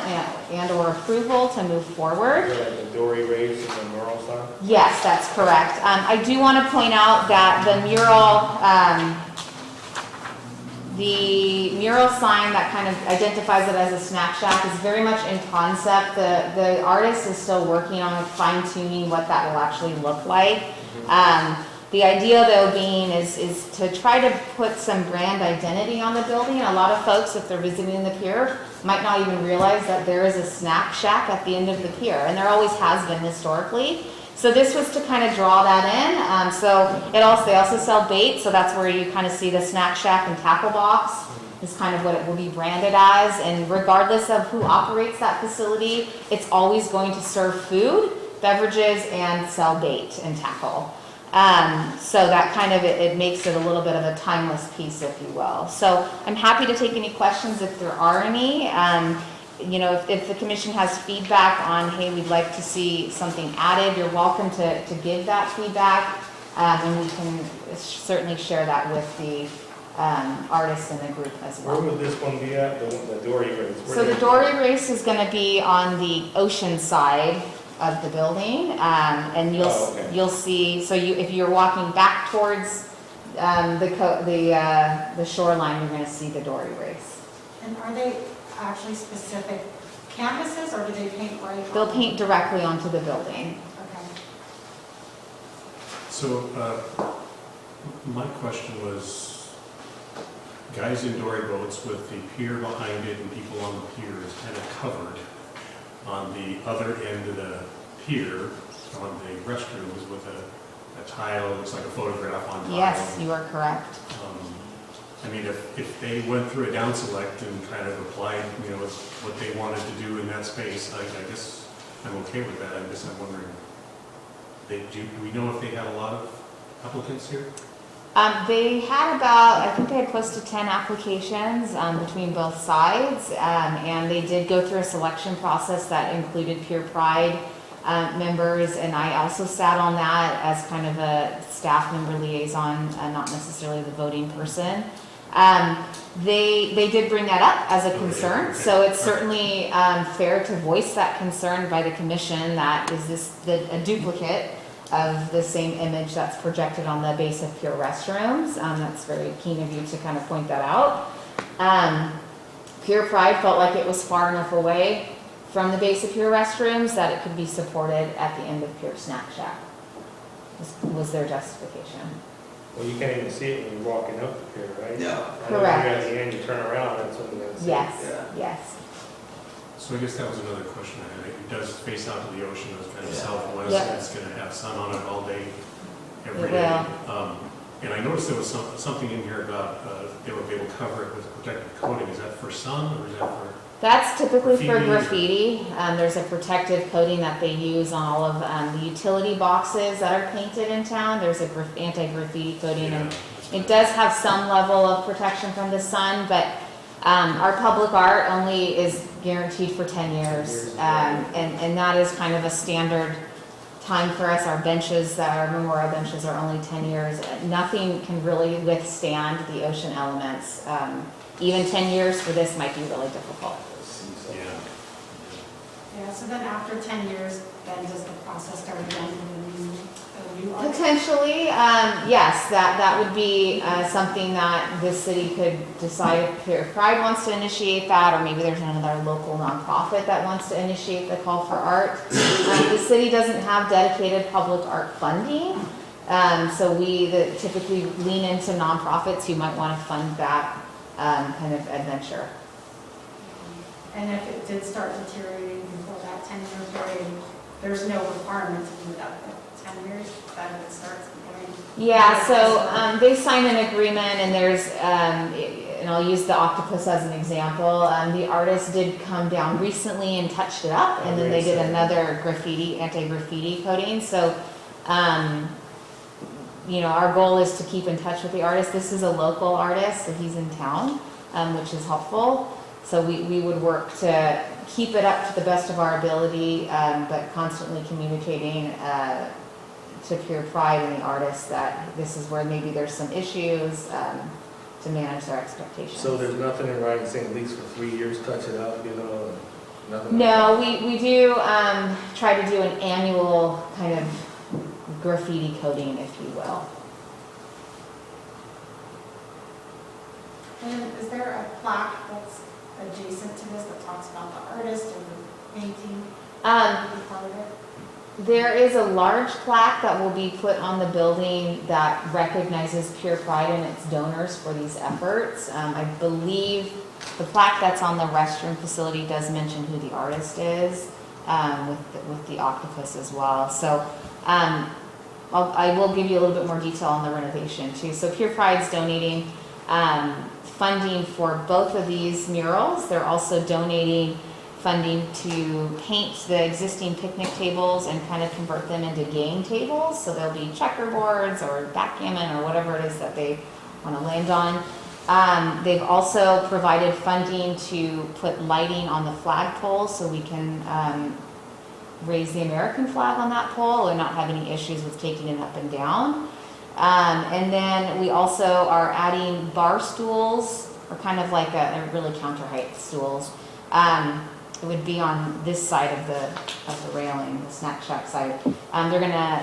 and or approval to move forward. Like the dory race and the mural sign? Yes, that's correct. I do want to point out that the mural sign that kind of identifies it as a snack shack is very much in concept. The artist is still working on fine-tuning what that will actually look like. The idea, though, being is to try to put some brand identity on the building. A lot of folks, if they're visiting the pier, might not even realize that there is a snack shack at the end of the pier, and there always has been historically. So this was to kind of draw that in. They also sell bait, so that's where you kind of see the snack shack and tackle box is kind of what it will be branded as. And regardless of who operates that facility, it's always going to serve food, beverages, and sell bait and tackle. So that kind of, it makes it a little bit of a timeless piece, if you will. So I'm happy to take any questions if there are any. If the commission has feedback on, hey, we'd like to see something added, you're welcome to give that feedback. And we can certainly share that with the artists in the group as well. Where would this one be at, the dory race? So the dory race is going to be on the ocean side of the building, and you'll see. So if you're walking back towards the shoreline, you're going to see the dory race. And are they actually specific canvases, or do they paint right? They'll paint directly onto the building. Okay. So my question was, guys in dory boats with the pier behind it and people on the pier is kind of covered. On the other end of the pier, on the restrooms with a tile, looks like a photograph on tile. Yes, you are correct. If they went through a down select and kind of applied, what they wanted to do in that space, I guess I'm okay with that. I'm wondering, do we know if they had a lot of applicants here? They had I think they had close to 10 applications between both sides, and they did go through a selection process that included Pure Pride members, and I also sat on that as kind of a staff member liaison, not necessarily the voting person. They did bring that up as a concern, so it's certainly fair to voice that concern by the commission that is this a duplicate of the same image that's projected on the base of Pure Restrooms. That's very keen of you to kind of point that out. Pure Pride felt like it was far enough away from the base of Pure Restrooms that it could be supported at the end of Pure Snack Shack. This was their justification. Well, you can't even see it when you're walking up the pier, right? No. Correct. At the end, you turn around, that's when you're going to see it. Yes. So I guess that was another question I had. It does face out to the ocean, it's kind of southwest, Yep. and it's going to have sun on it all day, every It day. will. And I noticed there was something in here about they will be able to cover it with protective coating. Is that for sun or is that for? That's typically for Graffiti. graffiti. There's a protective coating that they use on all of the utility boxes that are painted in town. There's a anti-graffiti coating, and it does have some level of protection from the sun, but our public art only is guaranteed for 10 years, and that is kind of a standard time for us. Our memorial benches are only 10 years. Nothing can really withstand the ocean elements. Even 10 years for this might be really difficult. Yeah, so then after 10 years, then does the process start again? And then new artists? Potentially, yes, that would be something that the city could decide if Pure Pride wants to initiate that, or maybe there's another local nonprofit that wants to initiate the call for art. The city doesn't have dedicated public art funding, so we typically lean into nonprofits who might want to fund that kind of adventure. And if it did start deteriorating before that 10-year period, there's no requirement to do that for 10 years, that if it starts going. Yeah, so they signed an agreement, and there's, and I'll use the octopus as an example. The artist did come down recently and touched it up, and then they did another anti-graffiti coating. So, our goal is to keep in touch with the artist. This is a local artist, so he's in town, which is helpful. So we would work to keep it up to the best of our ability, but constantly communicating to Pure Pride and the artists that this is where maybe there's some issues to manage their expectations. So there's nothing in writing saying at least for 3 years, touch it up, nothing? No, we do try to do an annual kind of graffiti coating, if you will. And is there a plaque that's adjacent to this that talks about the artist or the painting? Be part of it? There is a large plaque that will be put on the building that recognizes Pure Pride and its donors for these efforts. I believe the plaque that's on the restroom facility does mention who the artist is, with the octopus as well. So I will give you a little bit more detail on the renovation too. So Pure Pride's donating funding for both of these murals. They're also donating funding to paint the existing picnic tables and kind of convert them into game tables. So there'll be checkerboards or backgammon or whatever it is that they want to land on. They've also provided funding to put lighting on the flagpole so we can raise the American flag on that pole and not have any issues with taking it up and down. And then we also are adding bar stools, or kind of like a really counter height stools. It would be on this side of the railing, the snack shack side.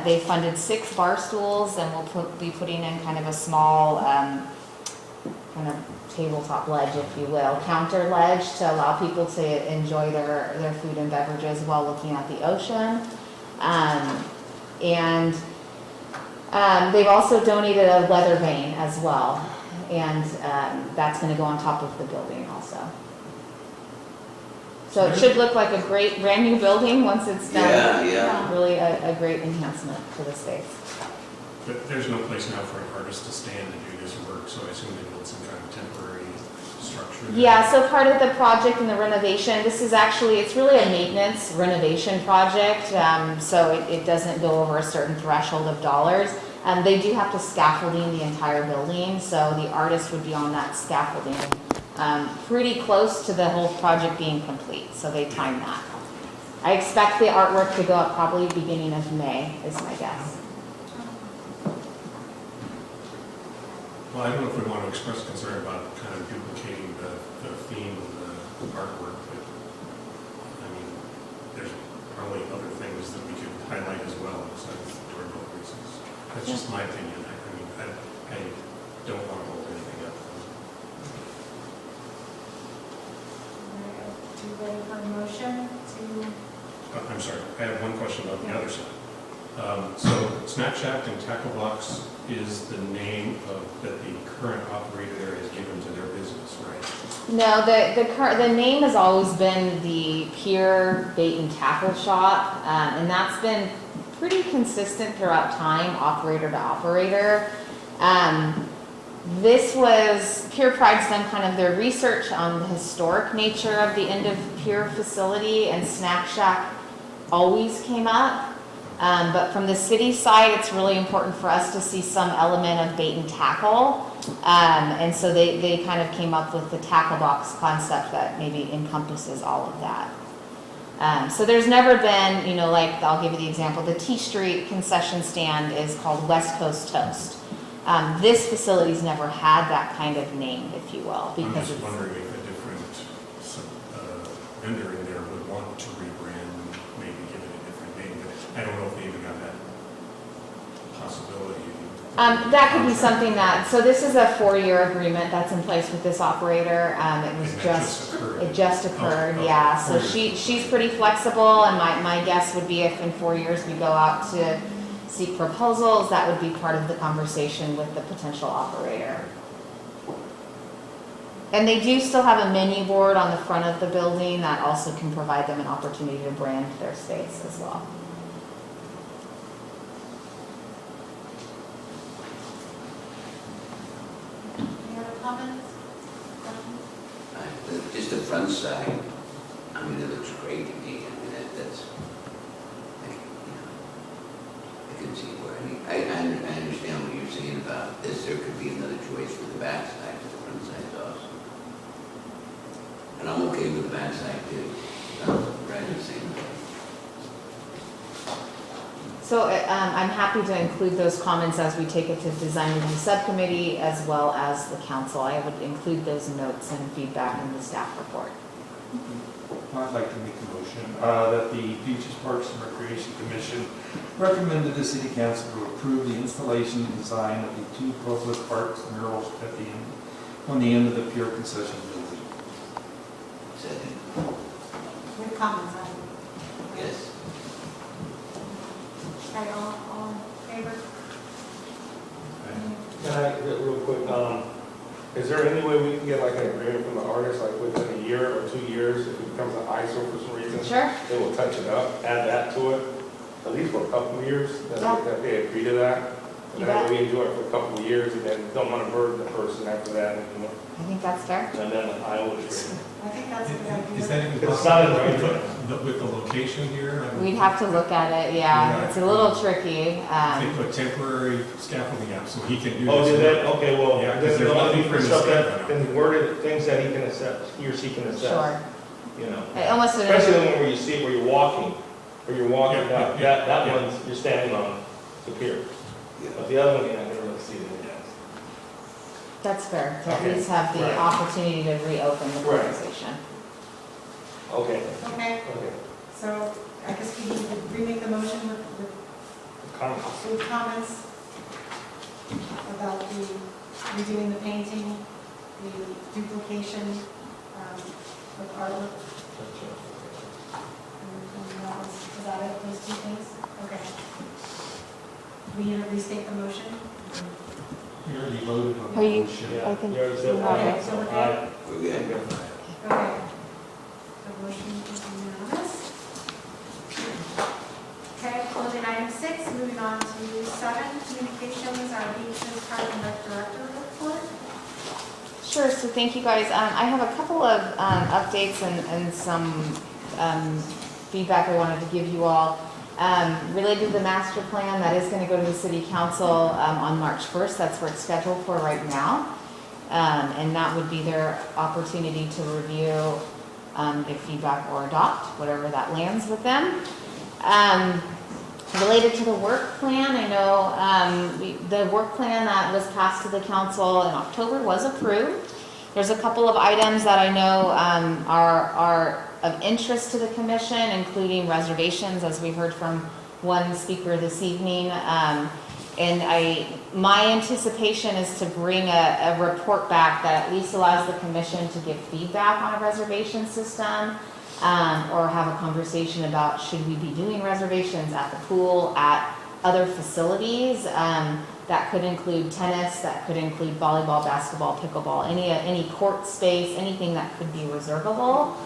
They funded 6 bar stools, and we'll be putting in kind of a small kind of tabletop ledge, if you will, counter ledge to allow people to enjoy their food and beverages while looking at the ocean. And they've also donated a weather vane as well, and that's going to go on top of the building also. So it should look like a great brand new building once it's done. Yeah. Really a great enhancement to the space. But there's no place now for an artist to stand and do this work, so I assume they built some kind of temporary structure. Yeah, so part of the project and the renovation, it's really a maintenance renovation project, so it doesn't go over a certain threshold of dollars. They do have to scaffolding the entire building, so the artist would be on that scaffolding pretty close to the whole project being complete, so they time that. I expect the artwork to go up probably beginning of May, is my guess. Well, I don't know if we want to express concern about kind of duplicating the theme of the artwork, but I mean, there's probably other things that we could highlight as well besides doorbell reasons. That's just my opinion. I don't want to hold anything up. Are you ready for a motion to? I'm sorry, I have one question about the other side. So Snack Shack and Tackle Box is the name that the current operator there has given to their business, right? No, the name has always been the Pure Bait and Tackle Shop, and that's been pretty consistent throughout time, operator to operator. Pure Pride's done kind of their research on the historic nature of the end of Pure facility, and Snack Shack always came up. But from the city side, it's really important for us to see some element of bait and tackle. And so they kind of came up with the tackle box concept that maybe encompasses all of that. So there's never been, like I'll give you the example, the T Street concession stand is called West Coast Toast. This facility's never had that kind of name, if you will, I'm because just wondering if a different vendor in there would want to rebrand, maybe give it a different name, but I don't know if they even got that possibility. That could be something that, so this is a 4-year agreement that's in place with this operator. It was And that just, occurred. it just occurred, Oh, yeah. So 4 years. she's pretty flexible, and my guess would be if in 4 years we go out to seek proposals, that would be part of the conversation with the potential operator. And they do still have a menu board on the front of the building that also can provide them an opportunity to brand their space as well. Any other comments? Questions? Just the front side, I mean, it looks great to me. I mean, that's, I can see where, I understand what you're saying about this. There could be another choice for the back side, but the front side's awesome. And I'm okay with the back side too. Right, the same way. So I'm happy to include those comments as we take it to design review subcommittee as well as the council. I would include those notes and feedback in the staff report. I'd like to make a motion that the Beaches, Parks and Recreation Commission recommend to the City Council to approve the installation and design of the 2 public parks murals at the end, on the end of the pier concession building. Second, Any comments on it? yes. Okay, all in favor? Can I, real quick, is there any way we can get like an agreement from the artist, like within a year or 2 years, if it becomes an eyesore for some reason? Sure. They will touch it up, add that to it, at least for a couple of years, Yeah. that they agree to that. You And then bet. we enjoy it for a couple of years, and then don't want to burden the person after that anymore. I think that's fair. And then I always agree. I think that's a good idea. Is that even It's possible not in the- with the location here? I mean, We'd have to look at it, yeah. It's a little tricky. They put temporary scaffolding up so he can do Oh, this. did that, okay, well, Yeah, 'cause then there's nothing for him to stuff stand that, on. then worded, things that he can assess, he or she can assess. Sure. You know, Almost especially the one where you see, where you're walking Yeah, down, yeah, that yeah. one's, you're standing on the pier. Yeah. But the other one, you're not gonna really see it. That's fair, to at Okay, least have the right. opportunity to reopen the Right. conversation. Okay, Okay, okay. so I guess we need to remake the motion with Comments? comments about the redoing the painting, the duplication of artwork. And that was, is that it, those 2 things? Okay. We need to restate the motion? We already voted on the Are you- motion. Yeah, I think- you already said Okay, that. so we're good? Aye. We're good. Okay. The motion is unanimous. Okay, closing item 6, moving on to 7, communications, our beaches, park and rec director report. Sure, so thank you guys. I have a couple of updates and some feedback I wanted to give you all. Related to the master plan, that is going to go to the city council on March 1st. That's where it's scheduled for right now. And that would be their opportunity to review, give feedback or adopt, whatever that lands with them. Related to the work plan, I know the work plan that was passed to the council in October was approved. There's a couple of items that I know are of interest to the commission, including reservations, as we heard from one speaker this evening. And my anticipation is to bring a report back that at least allows the commission to give feedback on a reservation system, or have a conversation about should we be doing reservations at the pool, at other facilities. That could include tennis, that could include volleyball, basketball, pickleball, any court space, anything that could be reservable.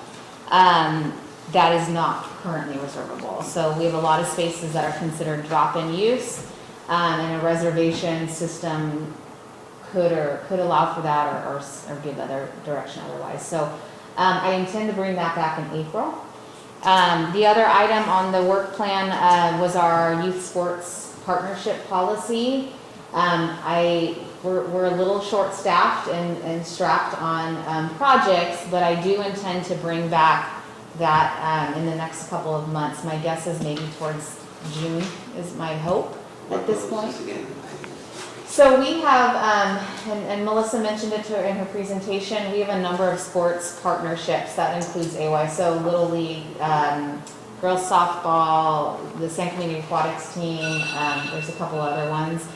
That is not currently reservable. So we have a lot of spaces that are considered drop-in use, and a reservation system could allow for that or give other direction otherwise. So I intend to bring that back in April. The other item on the work plan was our youth sports partnership policy. We're a little short-staffed and strapped on projects, but I do intend to bring back that in the next couple of months. My guess is maybe towards June is my hope at this point. So we have, and Melissa mentioned it in her presentation, we have a number of sports partnerships that includes AY, so Little League, girls softball, the San Clemente Aquatics team, there's a couple other ones.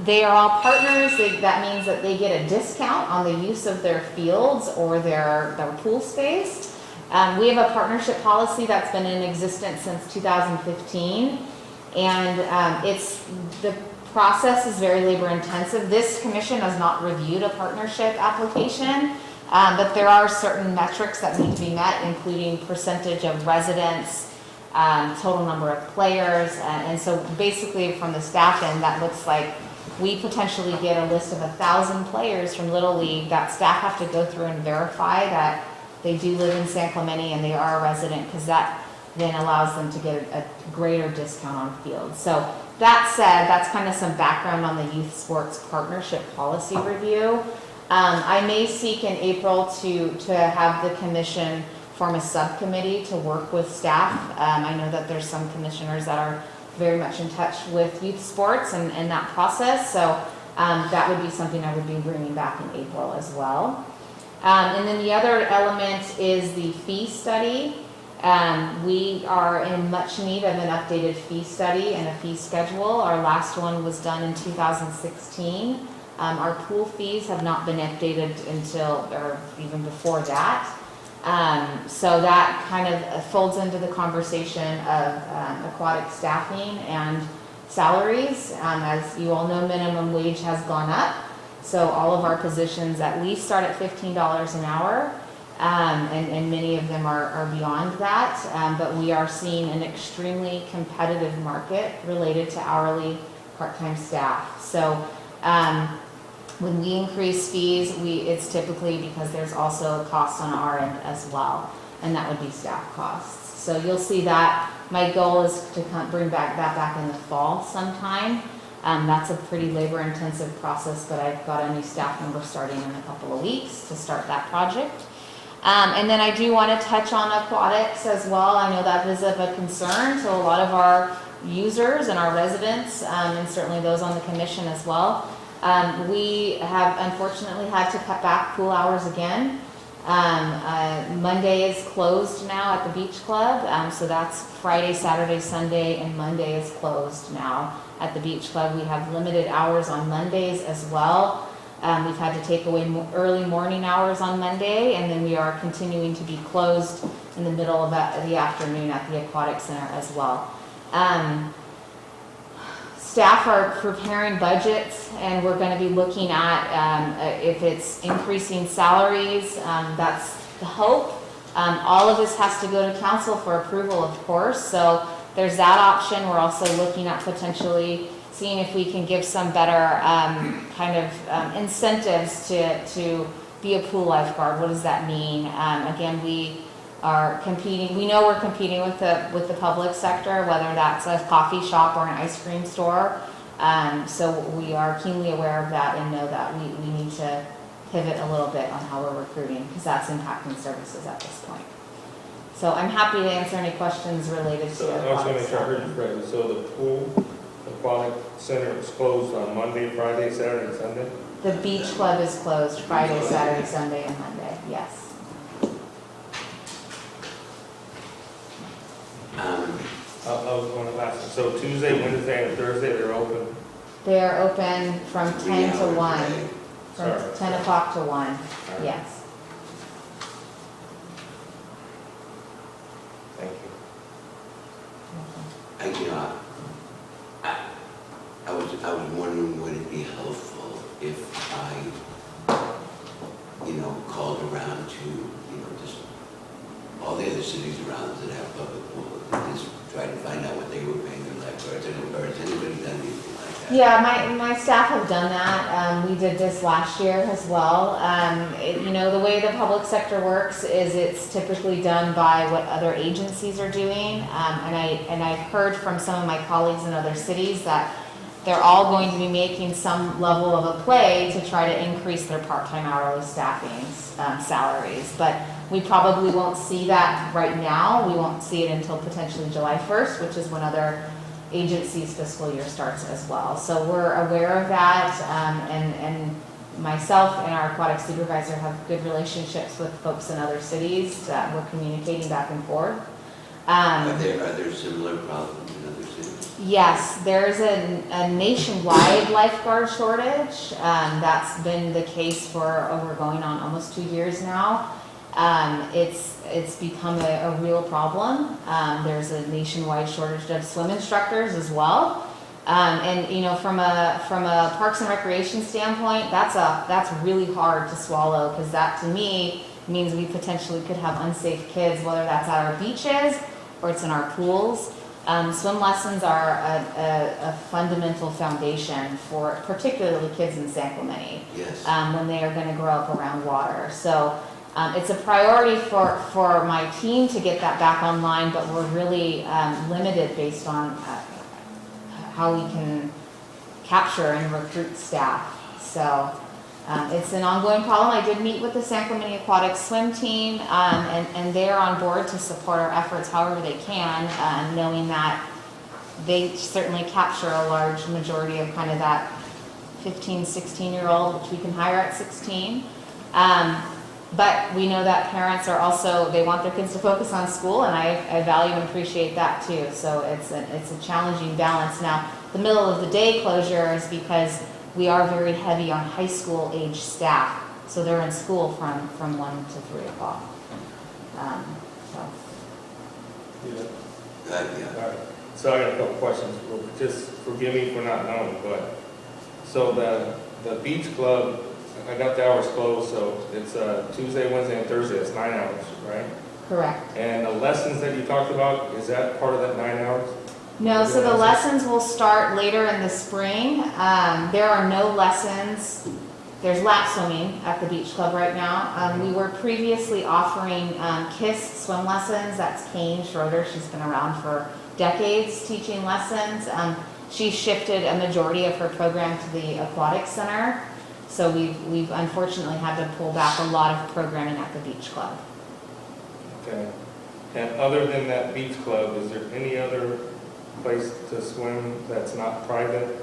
They are all partners. That means that they get a discount on the use of their fields or their pool space. We have a partnership policy that's been in existence since 2015, and the process is very labor intensive. This commission has not reviewed a partnership application, but there are certain metrics that need to be met, including percentage of residents, total number of players, and so basically from the staff end, that looks like we potentially get a list of 1,000 players from Little League that staff have to go through and verify that they do live in San Clemente and they are a resident, because that then allows them to get a greater discount on field. So that said, that's kind of some background on the youth sports partnership policy review. I may seek in April to have the commission form a subcommittee to work with staff. I know that there's some commissioners that are very much in touch with youth sports and that process, so that would be something I would be bringing back in April as well. And then the other element is the fee study. We are in much need of an updated fee study and a fee schedule. Our last one was done in 2016. Our pool fees have not been updated until, or even before that. So that kind of folds into the conversation of aquatic staffing and salaries. As you all know, minimum wage has gone up. So all of our positions at least start at $15 an hour. And many of them are beyond that. But we are seeing an extremely competitive market related to hourly part-time staff. So when we increase fees, it's typically because there's also a cost on our end as well, and that would be staff costs. So you'll see that. My goal is to bring that back in the fall sometime. That's a pretty labor-intensive process, but I've got a new staff member starting in a couple of weeks to start that project. And then I do want to touch on aquatics as well. I know that is of a concern to a lot of our users and our residents, and certainly those on the commission as well. We have unfortunately had to cut back pool hours again. Monday is closed now at the beach club, so that's Friday, Saturday, Sunday, and Monday is closed now at the beach club. We have limited hours on Mondays as well. We've had to take away early morning hours on Monday, and then we are continuing to be closed in the middle of the afternoon at the Aquatic Center as well. Staff are preparing budgets, and we're going to be looking at if it's increasing salaries. That's the hope. All of this has to go to council for approval, of course, so there's that option. We're also looking at potentially seeing if we can give some better incentives to be a pool lifeguard. What does that mean? Again, we are competing. We know we're competing with the public sector, whether that's a coffee shop or an ice cream store. So we are keenly aware of that and know that we need to pivot a little bit on how we're recruiting, because that's impacting services at this point. So I'm happy to answer any questions related to So I was going to make sure I heard you correctly. So the pool aquatic center is closed on Monday, Friday, Saturday, and Sunday? The beach club is closed Friday, Saturday, Sunday, and Monday, yes. I was going to ask, so Tuesday, Wednesday, and Thursday, they're open? They're open from 10 to 1, from Sorry. 10 o'clock to 1, Right. yes. Thank you. I was wondering, would it be helpful if I, called around to, just all the other cities around that have public pools, and just try to find out what they were paying their lifeguards, or has anybody done anything like that? Yeah, my staff have done that. We did this last year as well. The way the public sector works is it's typically done by what other agencies are doing. And I've heard from some of my colleagues in other cities that they're all going to be making some level of a play to try to increase their part-time hourly staffing salaries. But we probably won't see that right now. We won't see it until potentially July 1st, which is when other agencies' fiscal year starts as well. So we're aware of that, and myself and our aquatic supervisor have good relationships with folks in other cities that we're communicating back and forth. Are there similar problems in other cities? Yes, there's a nationwide lifeguard shortage. That's been the case for going on almost 2 years now. It's become a real problem. There's a nationwide shortage of swim instructors as well. And you know, from a Parks and Recreation standpoint, that's really hard to swallow, because that to me means we potentially could have unsafe kids, whether that's at our beaches or it's in our pools. Swim lessons are a fundamental foundation for particularly kids in San Clemente. Yes. When they are going to grow up around water. So it's a priority for my team to get that back online, but we're really limited based on how we can capture and recruit staff. So it's an ongoing problem. I did meet with the San Clemente Aquatic swim team, and they are on board to support our efforts however they can, knowing that they certainly capture a large majority of kind of that 15, 16-year-old, which we can hire at 16. But we know that parents are also, they want their kids to focus on school, and I value and appreciate that too. So it's a challenging balance. Now, the middle of the day closure is because we are very heavy on high school age staff. So they're in school from 1 to 3 o'clock. Yeah. Yeah. All right. So I got a couple questions. Well, just forgive me for not knowing, but so the beach club, I got the hours closed, so it's Tuesday, Wednesday, and Thursday. It's 9 hours, right? Correct. And the lessons that you talked about, is that part of that 9 hours? No, so the lessons will start later in the spring. There are no lessons. There's lap swimming at the beach club right now. We were previously offering KISS swim lessons. That's Kane Schroeder. She's been around for decades teaching lessons. She shifted a majority of her program to the Aquatic Center. So we've unfortunately had to pull back a lot of programming at the beach club. Okay. And other than that beach club, is there any other place to swim that's not private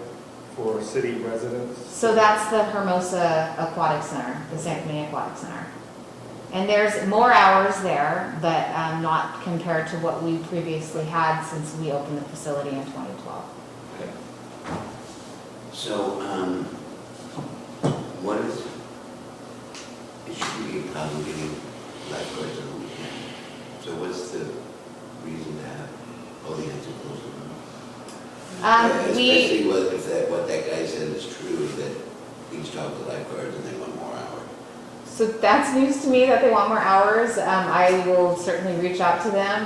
for city residents? So that's the Hermosa Aquatic Center, the San Clemente Aquatic Center. And there's more hours there, but not compared to what we previously had since we opened the facility in 2012. Okay. So, it should be a problem getting lifeguards on the weekend. So what's the reason to have all the answers close to them? Especially what that guy said is true, that he's talked to lifeguards and they want more hours. So that's news to me that they want more hours. I will certainly reach out to them.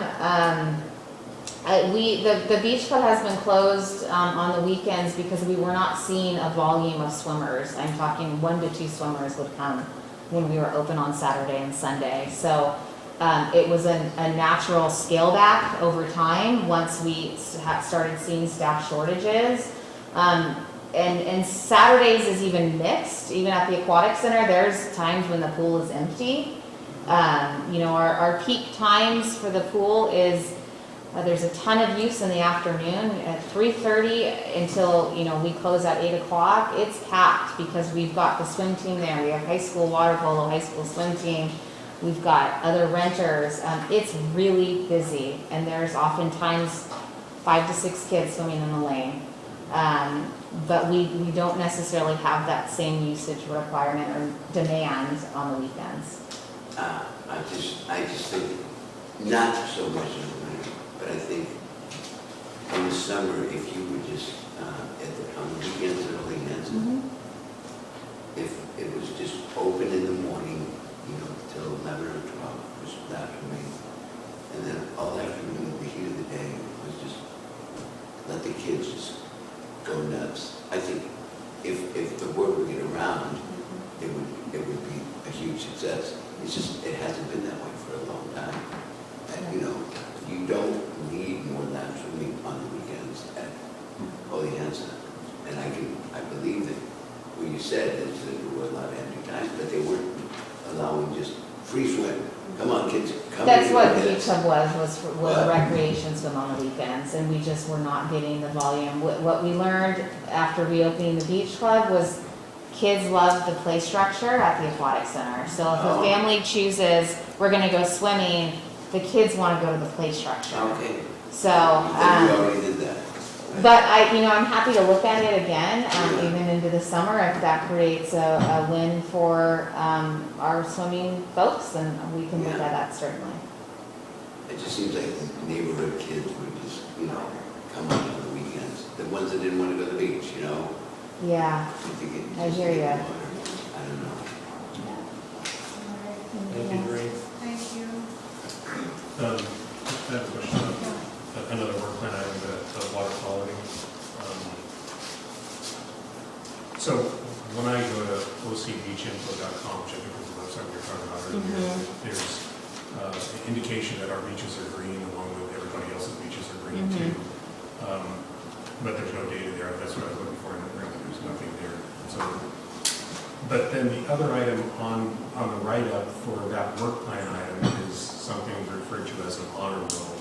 The beach club has been closed on the weekends because we were not seeing a volume of swimmers. I'm talking 1 to 2 swimmers would come when we were open on Saturday and Sunday. So it was a natural scale back over time once we started seeing staff shortages. And Saturdays is even mixed. Even at the Aquatic Center, there's times when the pool is empty. Our peak times for the pool is there's a ton of use in the afternoon at 3:30 until we close at 8 o'clock. It's packed because we've got the swim team there. We have high school water polo, high school swim team. We've got other renters. It's really busy, and there's oftentimes 5 to 6 kids swimming in the lane. But we don't necessarily have that same usage requirement or demand on the weekends. I just think, not so much in the winter, but I think in the summer, if you would just, on the weekends and early ends, if it was just open in the morning, till 11 or 12, just that for me. And then all afternoon, the heat of the day was just, let the kids just go nuts. I think if the word would get around, it would be a huge success. It's just, it hasn't been that way for a long time. And, you don't need more lap swimming on the weekends at Holy Hansen. And I believe that what you said is that there were a lot of empty times, but they weren't allowing just free swim. Come on, kids, come. That's what the beach club was a recreation swim on the weekends, and we just were not getting the volume. What we learned after reopening the beach club was kids love the play structure at the Aquatic Center. So if a family chooses, we're going to go swimming, the kids want to go to the play structure. Okay, So, then we already did that. but I'm happy to look at it again, even into the summer, if that creates a win for our swimming folks, and we can look at that certainly. It just seems like neighborhood kids would just, come on the weekends. The ones that didn't want to go to the beach, Yeah, I hear ya. I don't know. Thank you, Doreen. Thank you. I have a question on another work plan item, the water quality. So when I go to ocbeachinfo.com, which I think is the website we were talking about earlier, there's an indication that our beaches are green along with everybody else's beaches are green too. But there's no data there. That's what I was looking for, and really there's nothing there. So, but then the other item on the write-up for that work plan item is something referred to as an honor roll,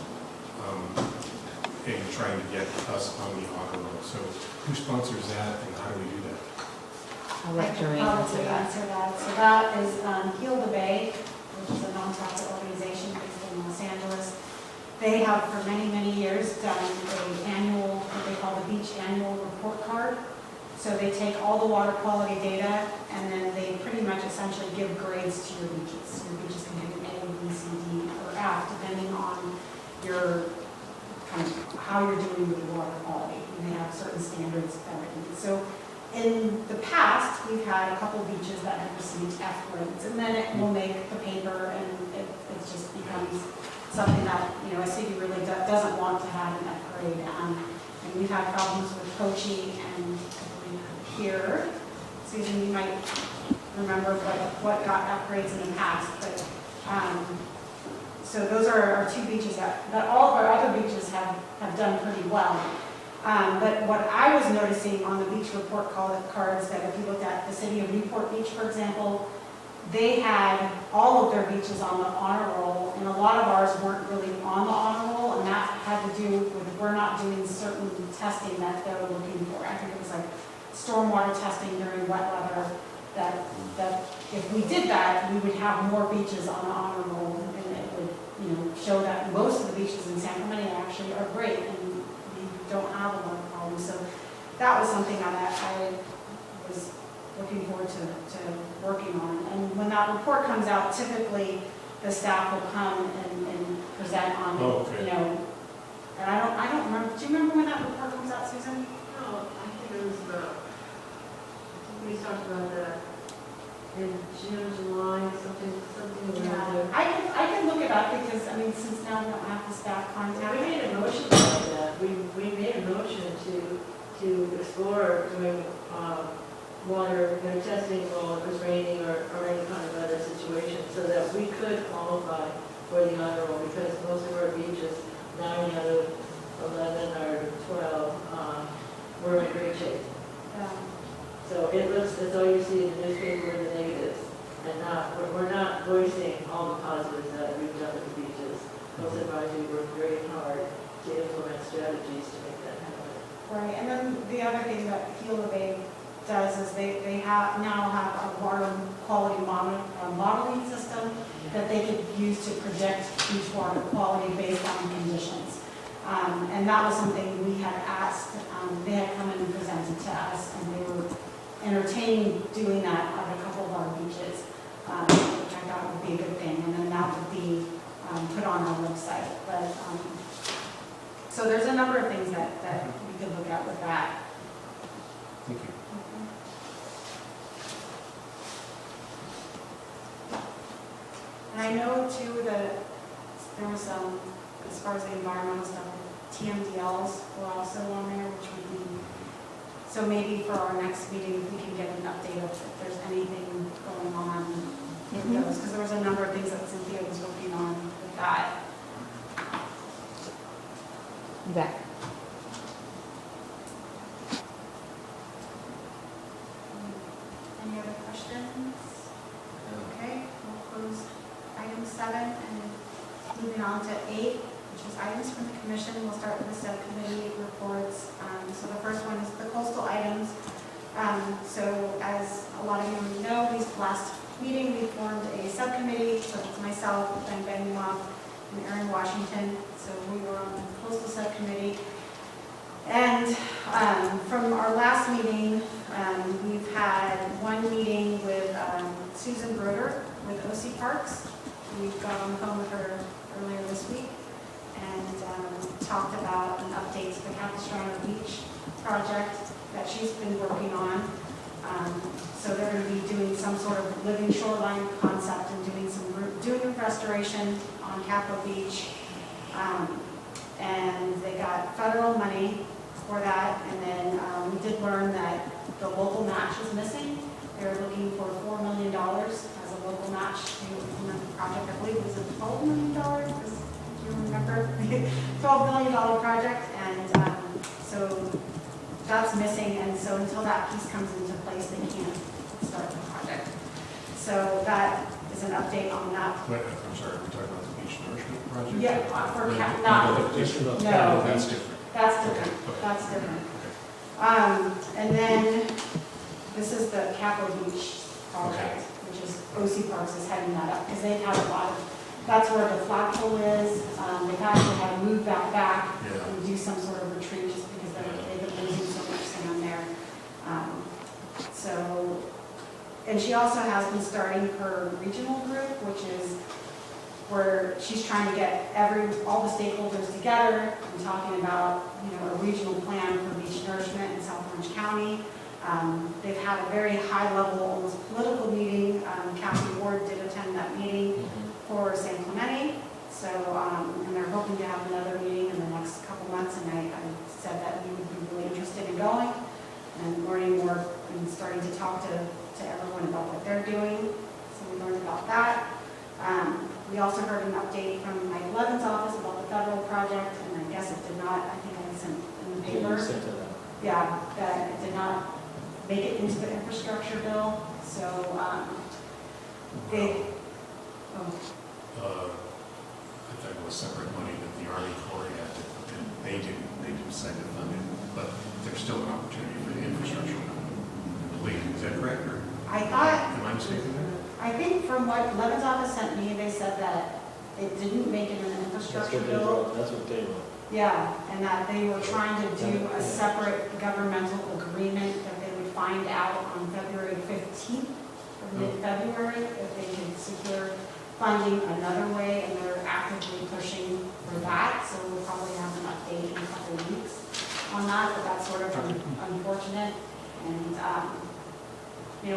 and trying to get us on the honor roll. So who sponsors that, and how do we do that? I'll let I can Doreen answer probably that. answer that. So that is Heal the Bay, which is a nonprofit organization based in Los Angeles. They have for many, many years done an annual, what they call the beach annual report card. So they take all the water quality data and then they pretty much essentially give grades to your beaches. Your beaches can get an A, B, C, D, or F, depending on your kind of how you're doing with your water quality. And they have certain standards that are needed. So in the past, we've had a couple beaches that have received F grades, and then it will make the paper, and it just becomes something that, a city really doesn't want to have an F grade. And we've had problems with Kochi and here. Susan, you might remember what got F grades in the past, but so those are our two beaches that all of our other beaches have done pretty well. But what I was noticing on the beach report cards, that if you looked at the city of Newport Beach, for example, they had all of their beaches on the honor roll, and a lot of ours weren't really on the honor roll, and that had to do with we're not doing certain testing that they were looking for. I think it was like stormwater testing during wet weather, that if we did that, we would have more beaches on the honor roll, and it would show that most of the beaches in San Clemente actually are great, and we don't have a lot of problems. So that was something that I was looking forward to working on. And when that report comes out, typically the staff will come and present on it, okay. And I don't remember, do you remember when that report comes out, Susan? No, I think it was we talked about that in June, July, something around there. I can look it up because, since now we don't have the staff contact. We made a motion about that. We made a motion to explore doing water testing while it was raining or any kind of other situation, so that we could qualify for the honor roll, because most of our beaches, 9 out of 11 or 12, were in great shape. So that's all you see in the newspaper, the negatives, and we're not voicing all the positives that we've done with the beaches. Most advisory worked very hard to implement strategies to make that happen. Right, and then the other thing that Heal the Bay does is they now have a water quality modeling system that they could use to predict beach water quality based on conditions. And that was something we had asked. They had come in and presented to us, and they were entertaining doing that at a couple of our beaches, which I thought would be a good thing. And then that would be put on our website. But so there's a number of things that we could look at with that. Thank you. And I know too that there was some, as far as the environmental stuff, TMDLs were also on there, which would be, so maybe for our next meeting, we can get an update of if there's anything going on with those, because there was a number of things that Cynthia was working on with that. You bet. Any other questions? Okay, we'll close item 7 and moving on to 8, which is items from the commission. We'll start with the subcommittee reports. So the first one is the coastal items. So as a lot of you know, last meeting we formed a subcommittee, so it's myself, Ben Benioff, and Erin Washington. So we were on the coastal subcommittee. And from our last meeting, we've had one meeting with Susan Broder with OC Parks. We've got on the phone with her earlier this week and talked about an update to the Capistrano Beach project that she's been working on. So they're going to be doing some sort of living shoreline concept and doing restoration on Capital Beach. And they got federal money for that. And then we did learn that the local match is missing. They're looking for $4 million as a local match to implement the project. I believe it was a $12 million, because if you remember, $12 million project. And so that's missing. And so until that piece comes into place, they can't start the project. So that is an update on that. Wait, I'm sorry, we're talking about the beach nourishment project? Yeah, for No, not, that's different. no, That's different. that's different, Okay. that's different. Okay. And then, this is the Capital Beach project, which is OC Parks is heading that up, because they've had a lot of, that's where the flagpole is. They've actually had to move that back Yeah. and do some sort of retreat, just because they've been losing so much sand there. So, and she also has been starting her regional group, which is where she's trying to get all the stakeholders together and talking about, a regional plan for beach nourishment in South Orange County. They've had a very high-level, almost political meeting. Kathy Ward did attend that meeting for San Clemente. So, and they're hoping to have another meeting in the next couple months. And I said that we would be really interested in going and learning more and starting to talk to everyone about what they're doing. So we learned about that. We also heard an update from Mike Levin's office about the federal project, and I guess it did not, I think I sent in the paper. Yeah, that it did not make it into the infrastructure bill. So they, I thought it was separate money that the Army Corps had, and they didn't decide to fund it, but there's still an opportunity for the infrastructure. Is that correct, or I thought, am I mistaken there? I think from what Levin's office sent me, they said that it didn't make it in the infrastructure bill. That's what they wrote. Yeah, and that they were trying to do a separate governmental agreement that they would find out on February 15th, or mid-February, if they could secure funding another way, and they're actively pushing for that. So we'll probably have an update in a couple of weeks on that, but that's sort of unfortunate. And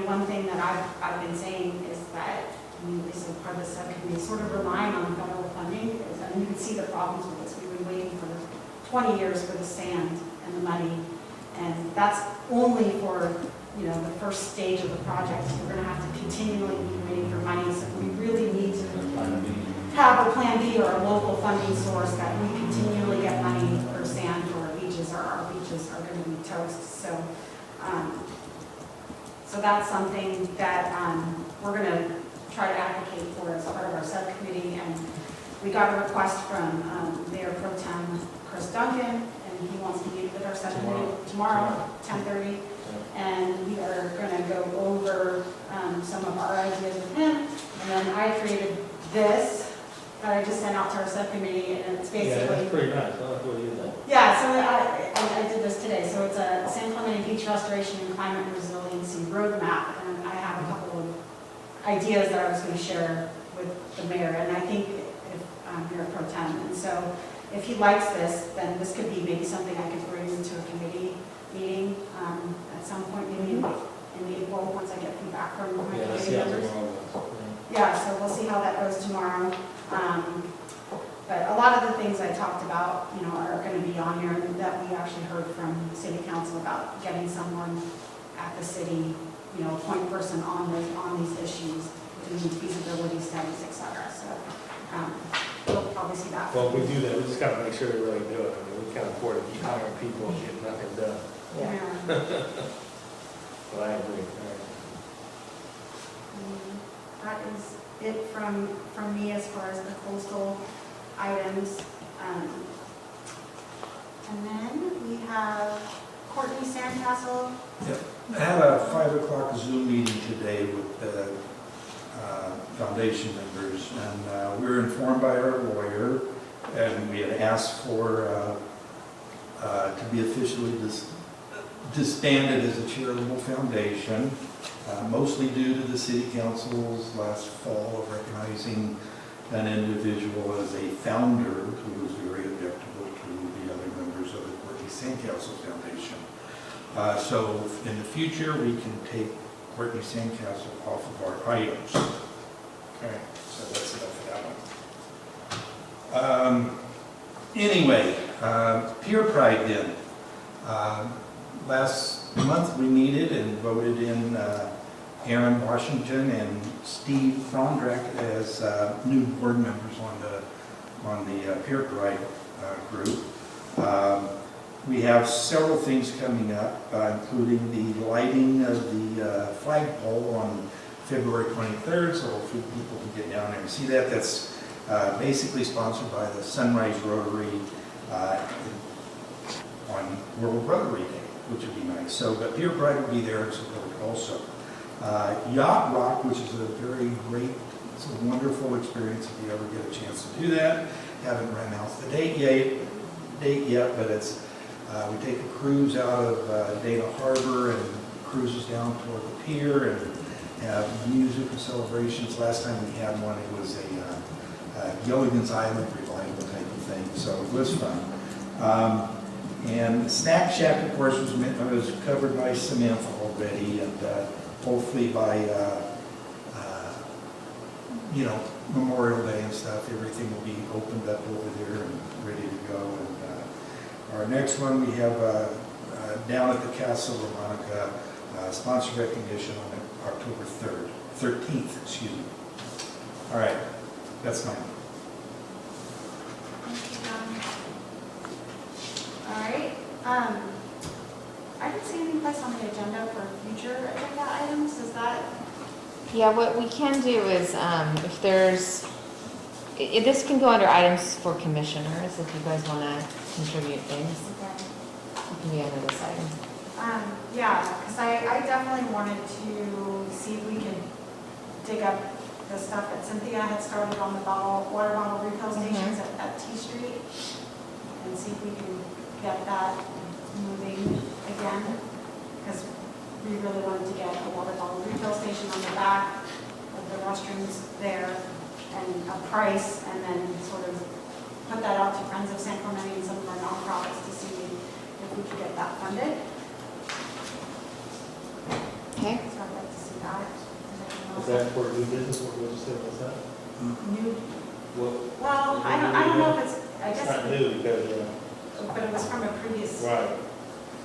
one thing that I've been saying is that, at least as part of the subcommittee, sort of relying on federal funding. And you can see the problems with this. We've been waiting for 20 years for the sand and the money. And that's only for, the first stage of the project. We're going to have to continually be waiting for money. So we really need to have a plan B or a local funding source that we continually get money for sand for our beaches, or our beaches are going to be toast. So that's something that we're going to try to advocate for as part of our subcommittee. And we got a request from Mayor Pro Tem Chris Duncan, and he wants to meet with our subcommittee tomorrow, 10:30. And we are going to go over some of our ideas with him. And then I created this that I just sent out to our subcommittee, and it's basically... Yeah, that's pretty nice. I like what you did. Yeah, so I did this today. So it's a San Clemente Beach Restoration and Climate Resiliency Roadmap, and I have a couple of ideas that I was going to share with the mayor, and I think if Mayor Pro Tem. And so if he likes this, then this could be maybe something I could bring into a committee meeting at some point, maybe in April, once I get feedback from my committee members. Yeah, so we'll see how that goes tomorrow. But a lot of the things I talked about, are going to be on here, and that we actually heard from City Council about getting someone at the city, a point person on these issues, doing feasibility studies, et cetera. So we'll probably see that. Well, if we do that, we just gotta make sure they really do it. I mean, we can't afford to keep hiring people and get nothing done. Yeah. But I agree. That is it from me as far as the coastal items. And then we have Courtney Sandcastle. I had a 5 o'clock Zoom meeting today with foundation members. And we were informed by our lawyer, and we had asked for to be officially disbanded as a charitable foundation, mostly due to the city council's last fall of recognizing an individual as a founder who was very objectable to the other members of the Courtney Sandcastle Foundation. So in the future, we can take Courtney Sandcastle off of our items. Okay, so that's enough of that one. Anyway, Peer Pride then. Last month we meted and voted in Aaron Washington and Steve Frondrak as new board members on the Peer Pride group. We have several things coming up, including the lighting of the flagpole on February 23rd, so hopefully people can get down there and see that. That's basically sponsored by the Sunrise Rotary on World Rotary Day, which would be nice. So, but Peer Pride will be there and support also. Yacht Rock, which is a very great, it's a wonderful experience if you ever get a chance to do that. Haven't announced the date yet, but it's we take a cruise out of Dana Harbor and cruises down toward the pier and have music and celebrations. Last time we had one, it was a Gilligan's Island revival type of thing, so it was fun. And Snack Shack, of course, was covered by Samantha already, and hopefully by Memorial Day and stuff, everything will be opened up over there and ready to go. And our next one we have down at the Castle of Monica, sponsor recognition on October 13th, excuse me. All right, that's mine. All right. I didn't see anything placed on the agenda for future agenda items. Is that? Yeah, what we can do is, if there's, this can go under items for commissioners, if you guys want to contribute things. Okay. It can be under this item. Yeah, because I definitely wanted to see if we could dig up the stuff that Cynthia had started on the water bottle refill stations at T Street, and see if we can get that moving again, because we really wanted to get a water bottle refill station on the back of the restrooms there, and a price, and then sort of put that out to Friends of San Clemente and some of our nonprofits to see if we could get that funded. Okay. So I'd like to see that. Is that for new business, what did you say was that? New? What? Well, I don't know if it's, I It's guess, not new because, but it was from a previous. right.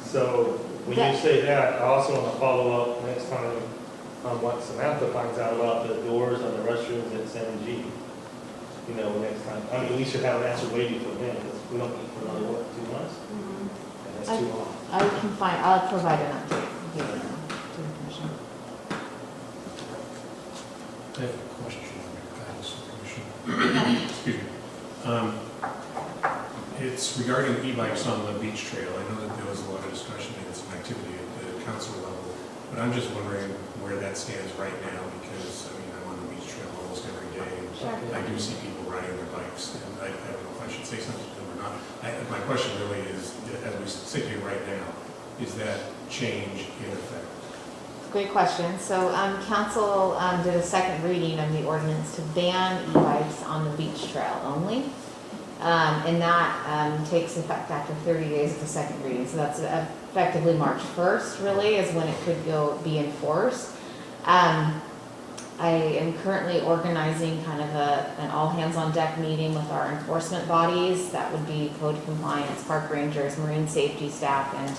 So when you say that, I also want to follow up next time on what Samantha finds out about the doors on the restrooms at San G. Next time. I mean, we should have an answer waiting for them because we don't meet for another, 2 months? Mhm. And that's too long. I'll provide an update to the commission. I have a question on your guidance commission. Excuse me. It's regarding e-bikes on the beach trail. I know that there was a lot of discussion and some activity at the council level, but I'm just wondering where that stands right now because, I'm on the beach trail almost every day. Sure. I do see people riding their bikes, and I don't know if I should say something to them or not. My question really is, as we sit here right now, is that change in effect? Great question. So council did a second reading of the ordinance to ban e-bikes on the beach trail only. And that takes effect after 30 days of the second reading. So that's effectively March 1st, really, is when it could be enforced. I am currently organizing kind of an all-hands-on-deck meeting with our enforcement bodies. That would be code compliance, park rangers, marine safety staff, and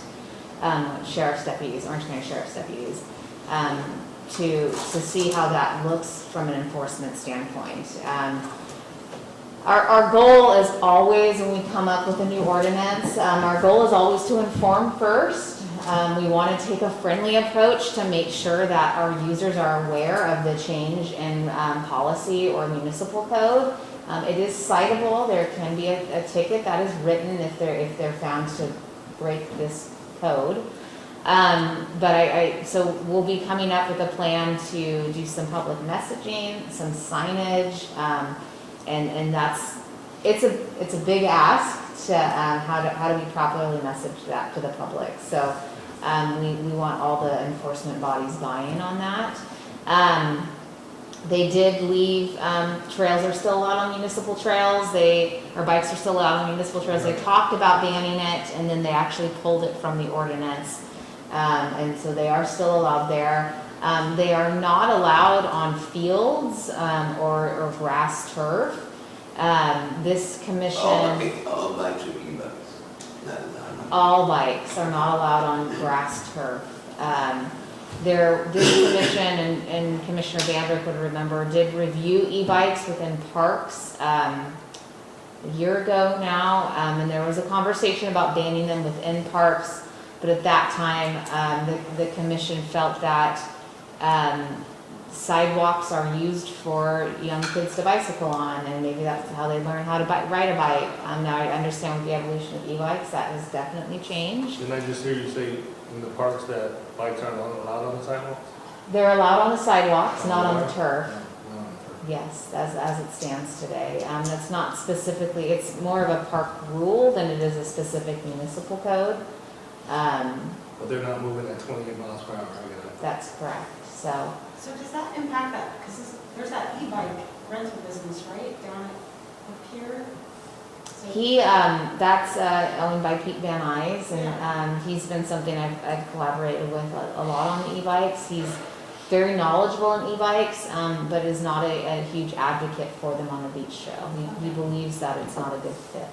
sheriff's deputies, Orange County Sheriff's deputies, to see how that looks from an enforcement standpoint. Our goal is always, when we come up with a new ordinance, our goal is always to inform first. We want to take a friendly approach to make sure that our users are aware of the change in policy or municipal code. It is citable. There can be a ticket that is written if they're found to break this code. But so we'll be coming up with a plan to do some public messaging, some signage, and it's a big ask to, how do we properly message that to the public? So, we want all the enforcement bodies buying on that. They did leave, trails are still allowed on municipal trails, or bikes are still allowed on municipal trails. They talked about banning it, and then they actually pulled it from the ordinance. And so they are still allowed there. They are not allowed on fields, or grass turf. This commission. All bikes or e-bikes? Not allowed. All bikes are not allowed on grass turf. This commission, and Commissioner Bandrick would remember, did review e-bikes within parks a year ago now, and there was a conversation about banning them within parks, but at that time, the commission felt that sidewalks are used for young kids to bicycle on, and maybe that's how they learn how to ride a bike. Now I understand with the evolution of e-bikes, that has definitely changed. Didn't I just hear you say in the parks that bikes aren't allowed on the sidewalks? They're allowed on the sidewalks, not on the turf. No, on the turf. Yes, as it stands today. That's not specifically, it's more of a park rule than it is a specific municipal code. But they're not moving at 28 miles per hour, I get it. That's correct, so. So does that impact that, because there's that e-bike rental business, right, down at the pier? So- That's owned by Pete Van Nuys, and he's been something I've collaborated with a lot on the e-bikes. He's very knowledgeable in e-bikes, but is not a huge advocate for them on the beach trail. He believes that it's not a good fit.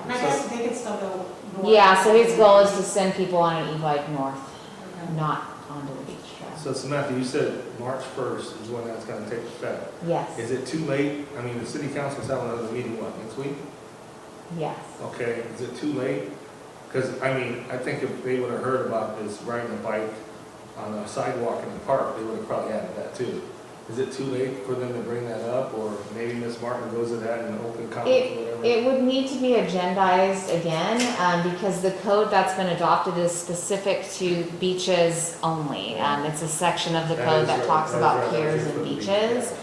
And I guess they could still go north. Yeah, so his goal is to send people on an e-bike north, Okay. not onto the beach trail. So Samantha, you said March 1st is when that's going to take effect. Yes, Is it too late? I mean, the city council's having another meeting, what, next week? yes. Okay, is it too late? Because, I mean, I think if they would have heard about this riding a bike on a sidewalk in the park, they would have probably added that too. Is it too late for them to bring that up, or maybe Ms. Martin goes to that in an open comment or whatever? It would need to be agendized again, because the code that's been adopted is specific to beaches only. It's a section of the That code is that right. talks That's about right. piers That's and what the beach- beaches.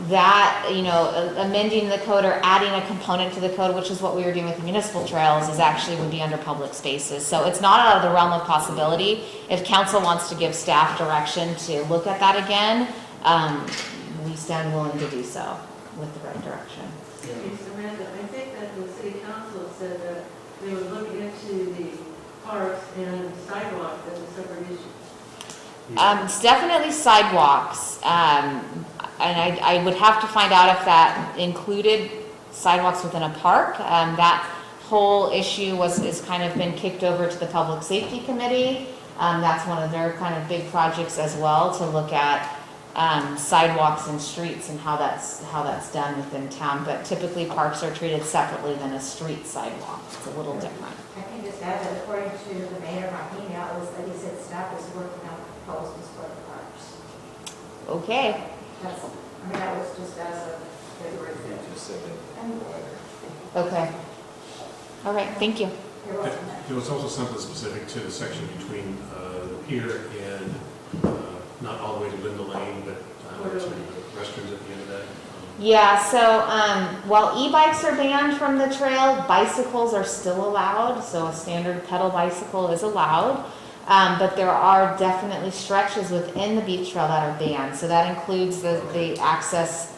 That, amending the code or adding a component to the code, which is what we were doing with the municipal trails, is actually would be under public spaces. So it's not out of the realm of possibility. If council wants to give staff direction to look at that again, we stand willing to do so with the right direction. Okay, Samantha, I think that the city council said that they would look into the parks and sidewalks as a separate issue. It's definitely sidewalks, and I would have to find out if that included sidewalks within a park. That whole issue is kind of been kicked over to the Public Safety Committee. That's one of their kind of big projects as well, to look at sidewalks and streets and how that's done within town. But typically parks are treated separately than a street sidewalk. It's a little different. I can just add that according to the mayor, my email is that he said staff is working on proposals for the parks. Okay. That was just as of February 5th. Okay. All right, thank you. You're welcome. There was also something specific to the section between the pier and not all the way to Linda Lane, but to the restrooms at the end of that. Yeah, so while e-bikes are banned from the trail, bicycles are still allowed. So a standard pedal bicycle is allowed. But there are definitely stretches within the beach trail that are banned. So that includes the access,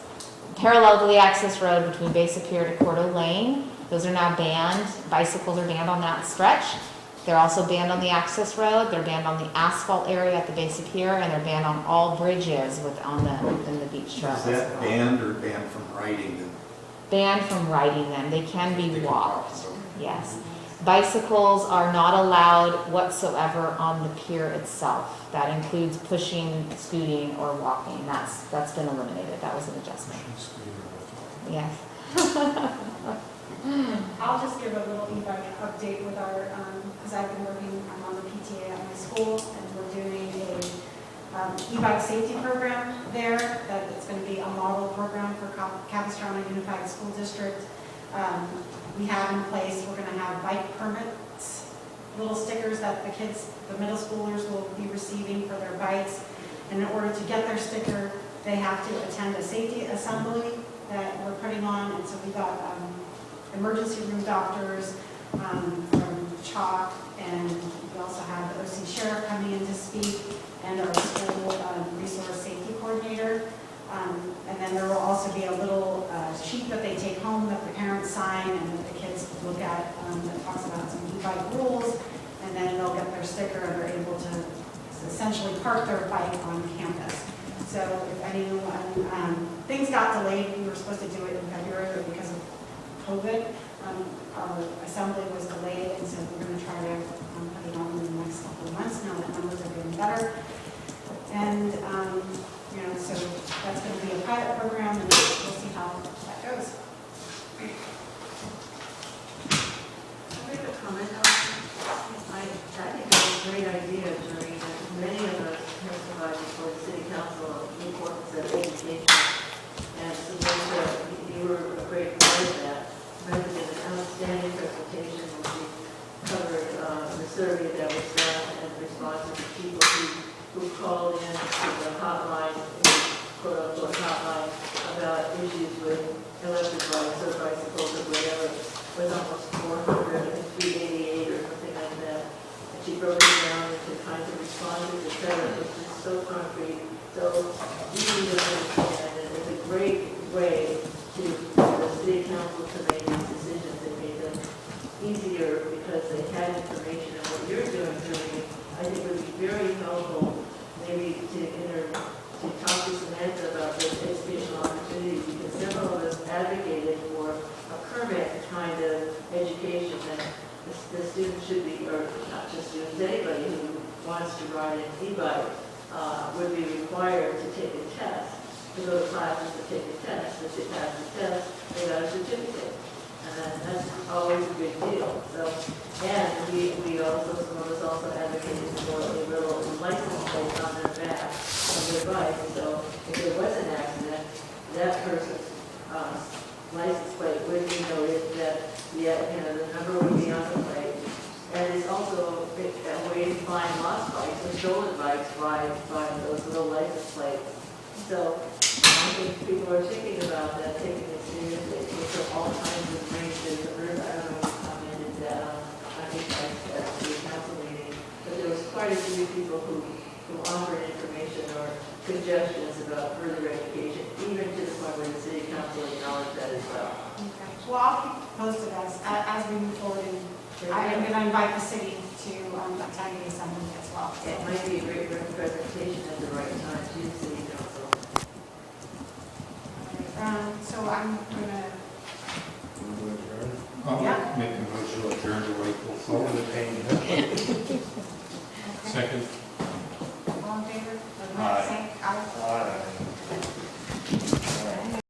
parallel to the access road between Besa Pier to Cordo Lane. Those are now banned. Bicycles are banned on that stretch. They're also banned on the access road. They're banned on the asphalt area at the Besa Pier, and they're banned on all bridges within the beach trail. Is that banned or banned from riding them? Banned from riding them. They can be They can walked. walk, Yes. Bicycles are not allowed whatsoever on the pier itself. That includes pushing, scooting, or walking. That's been eliminated. That was an adjustment. Yes. I'll just give a little e-bike update with our, because I've been working, I'm on the PTA at my school, and we're doing a e-bike safety program there, that it's going to be a model program for Capistrano Unified School District. We have in place, we're going to have bike permits little stickers that the kids, the middle schoolers will be receiving for their bikes. And in order to get their sticker, they have to attend a safety assembly that we're putting on. And so we got emergency room doctors from CHOP, and we also have the OC sheriff coming in to speak, and our school resource safety coordinator. And then there will also be a little sheet that they take home that the parents sign and that the kids look at that talks about some e-bike rules, and then they'll get their sticker and they're able to essentially park their bike on campus. So if anyone, things got delayed, we were supposed to do it in February, but because of COVID, our assembly was delayed, and so we're going to try to put it on in the next couple of months now that numbers are getting better. And so that's going to be a pilot program, and we'll see how that goes. I make a comment on I think it was a great idea during, many of us testified before the city council of the importance of education. And so you were a great part of that. Rather than an outstanding presentation, which we covered the survey that was done and responses to people who called in to the hotline, quote-unquote hotline, about issues with electric bikes or bicycles or whatever. It was almost 400, I think 388 or something like that. And she broke it down into kinds of responses, et cetera. It was just so concrete, so easy to understand, and it's a great way for the city council to make these decisions. It made them easier because they had information, and what you're doing, I think would be very helpful, maybe to talk to Samantha about those educational opportunities, because several of us advocated for a permit kind of education that the students should be, or not just students, anybody who wants to ride an e-bike would be required to take a test, to go to classes to take a test. If they pass the test, they got a certificate. And that's always a big deal. So, and we also, some of us also advocated for a little license plate on their back of their bike. So if there was an accident, that person's license plate would be noted, that the number would be on the plate. And it's also a way to find lost bikes or stolen bikes by those little license plates. So I think people are thinking about that, taking it seriously. So all kinds of ranges. I don't know if you commented that on the council meeting, but there was quite a few people who offered information or suggestions about further education, even to the point where the city council acknowledged that as well. Okay. Well, I'll keep posted as we move forward, and I'm going to invite the city to attend the assembly as well. It might be a great representation at the right time to the city council. So I'm going to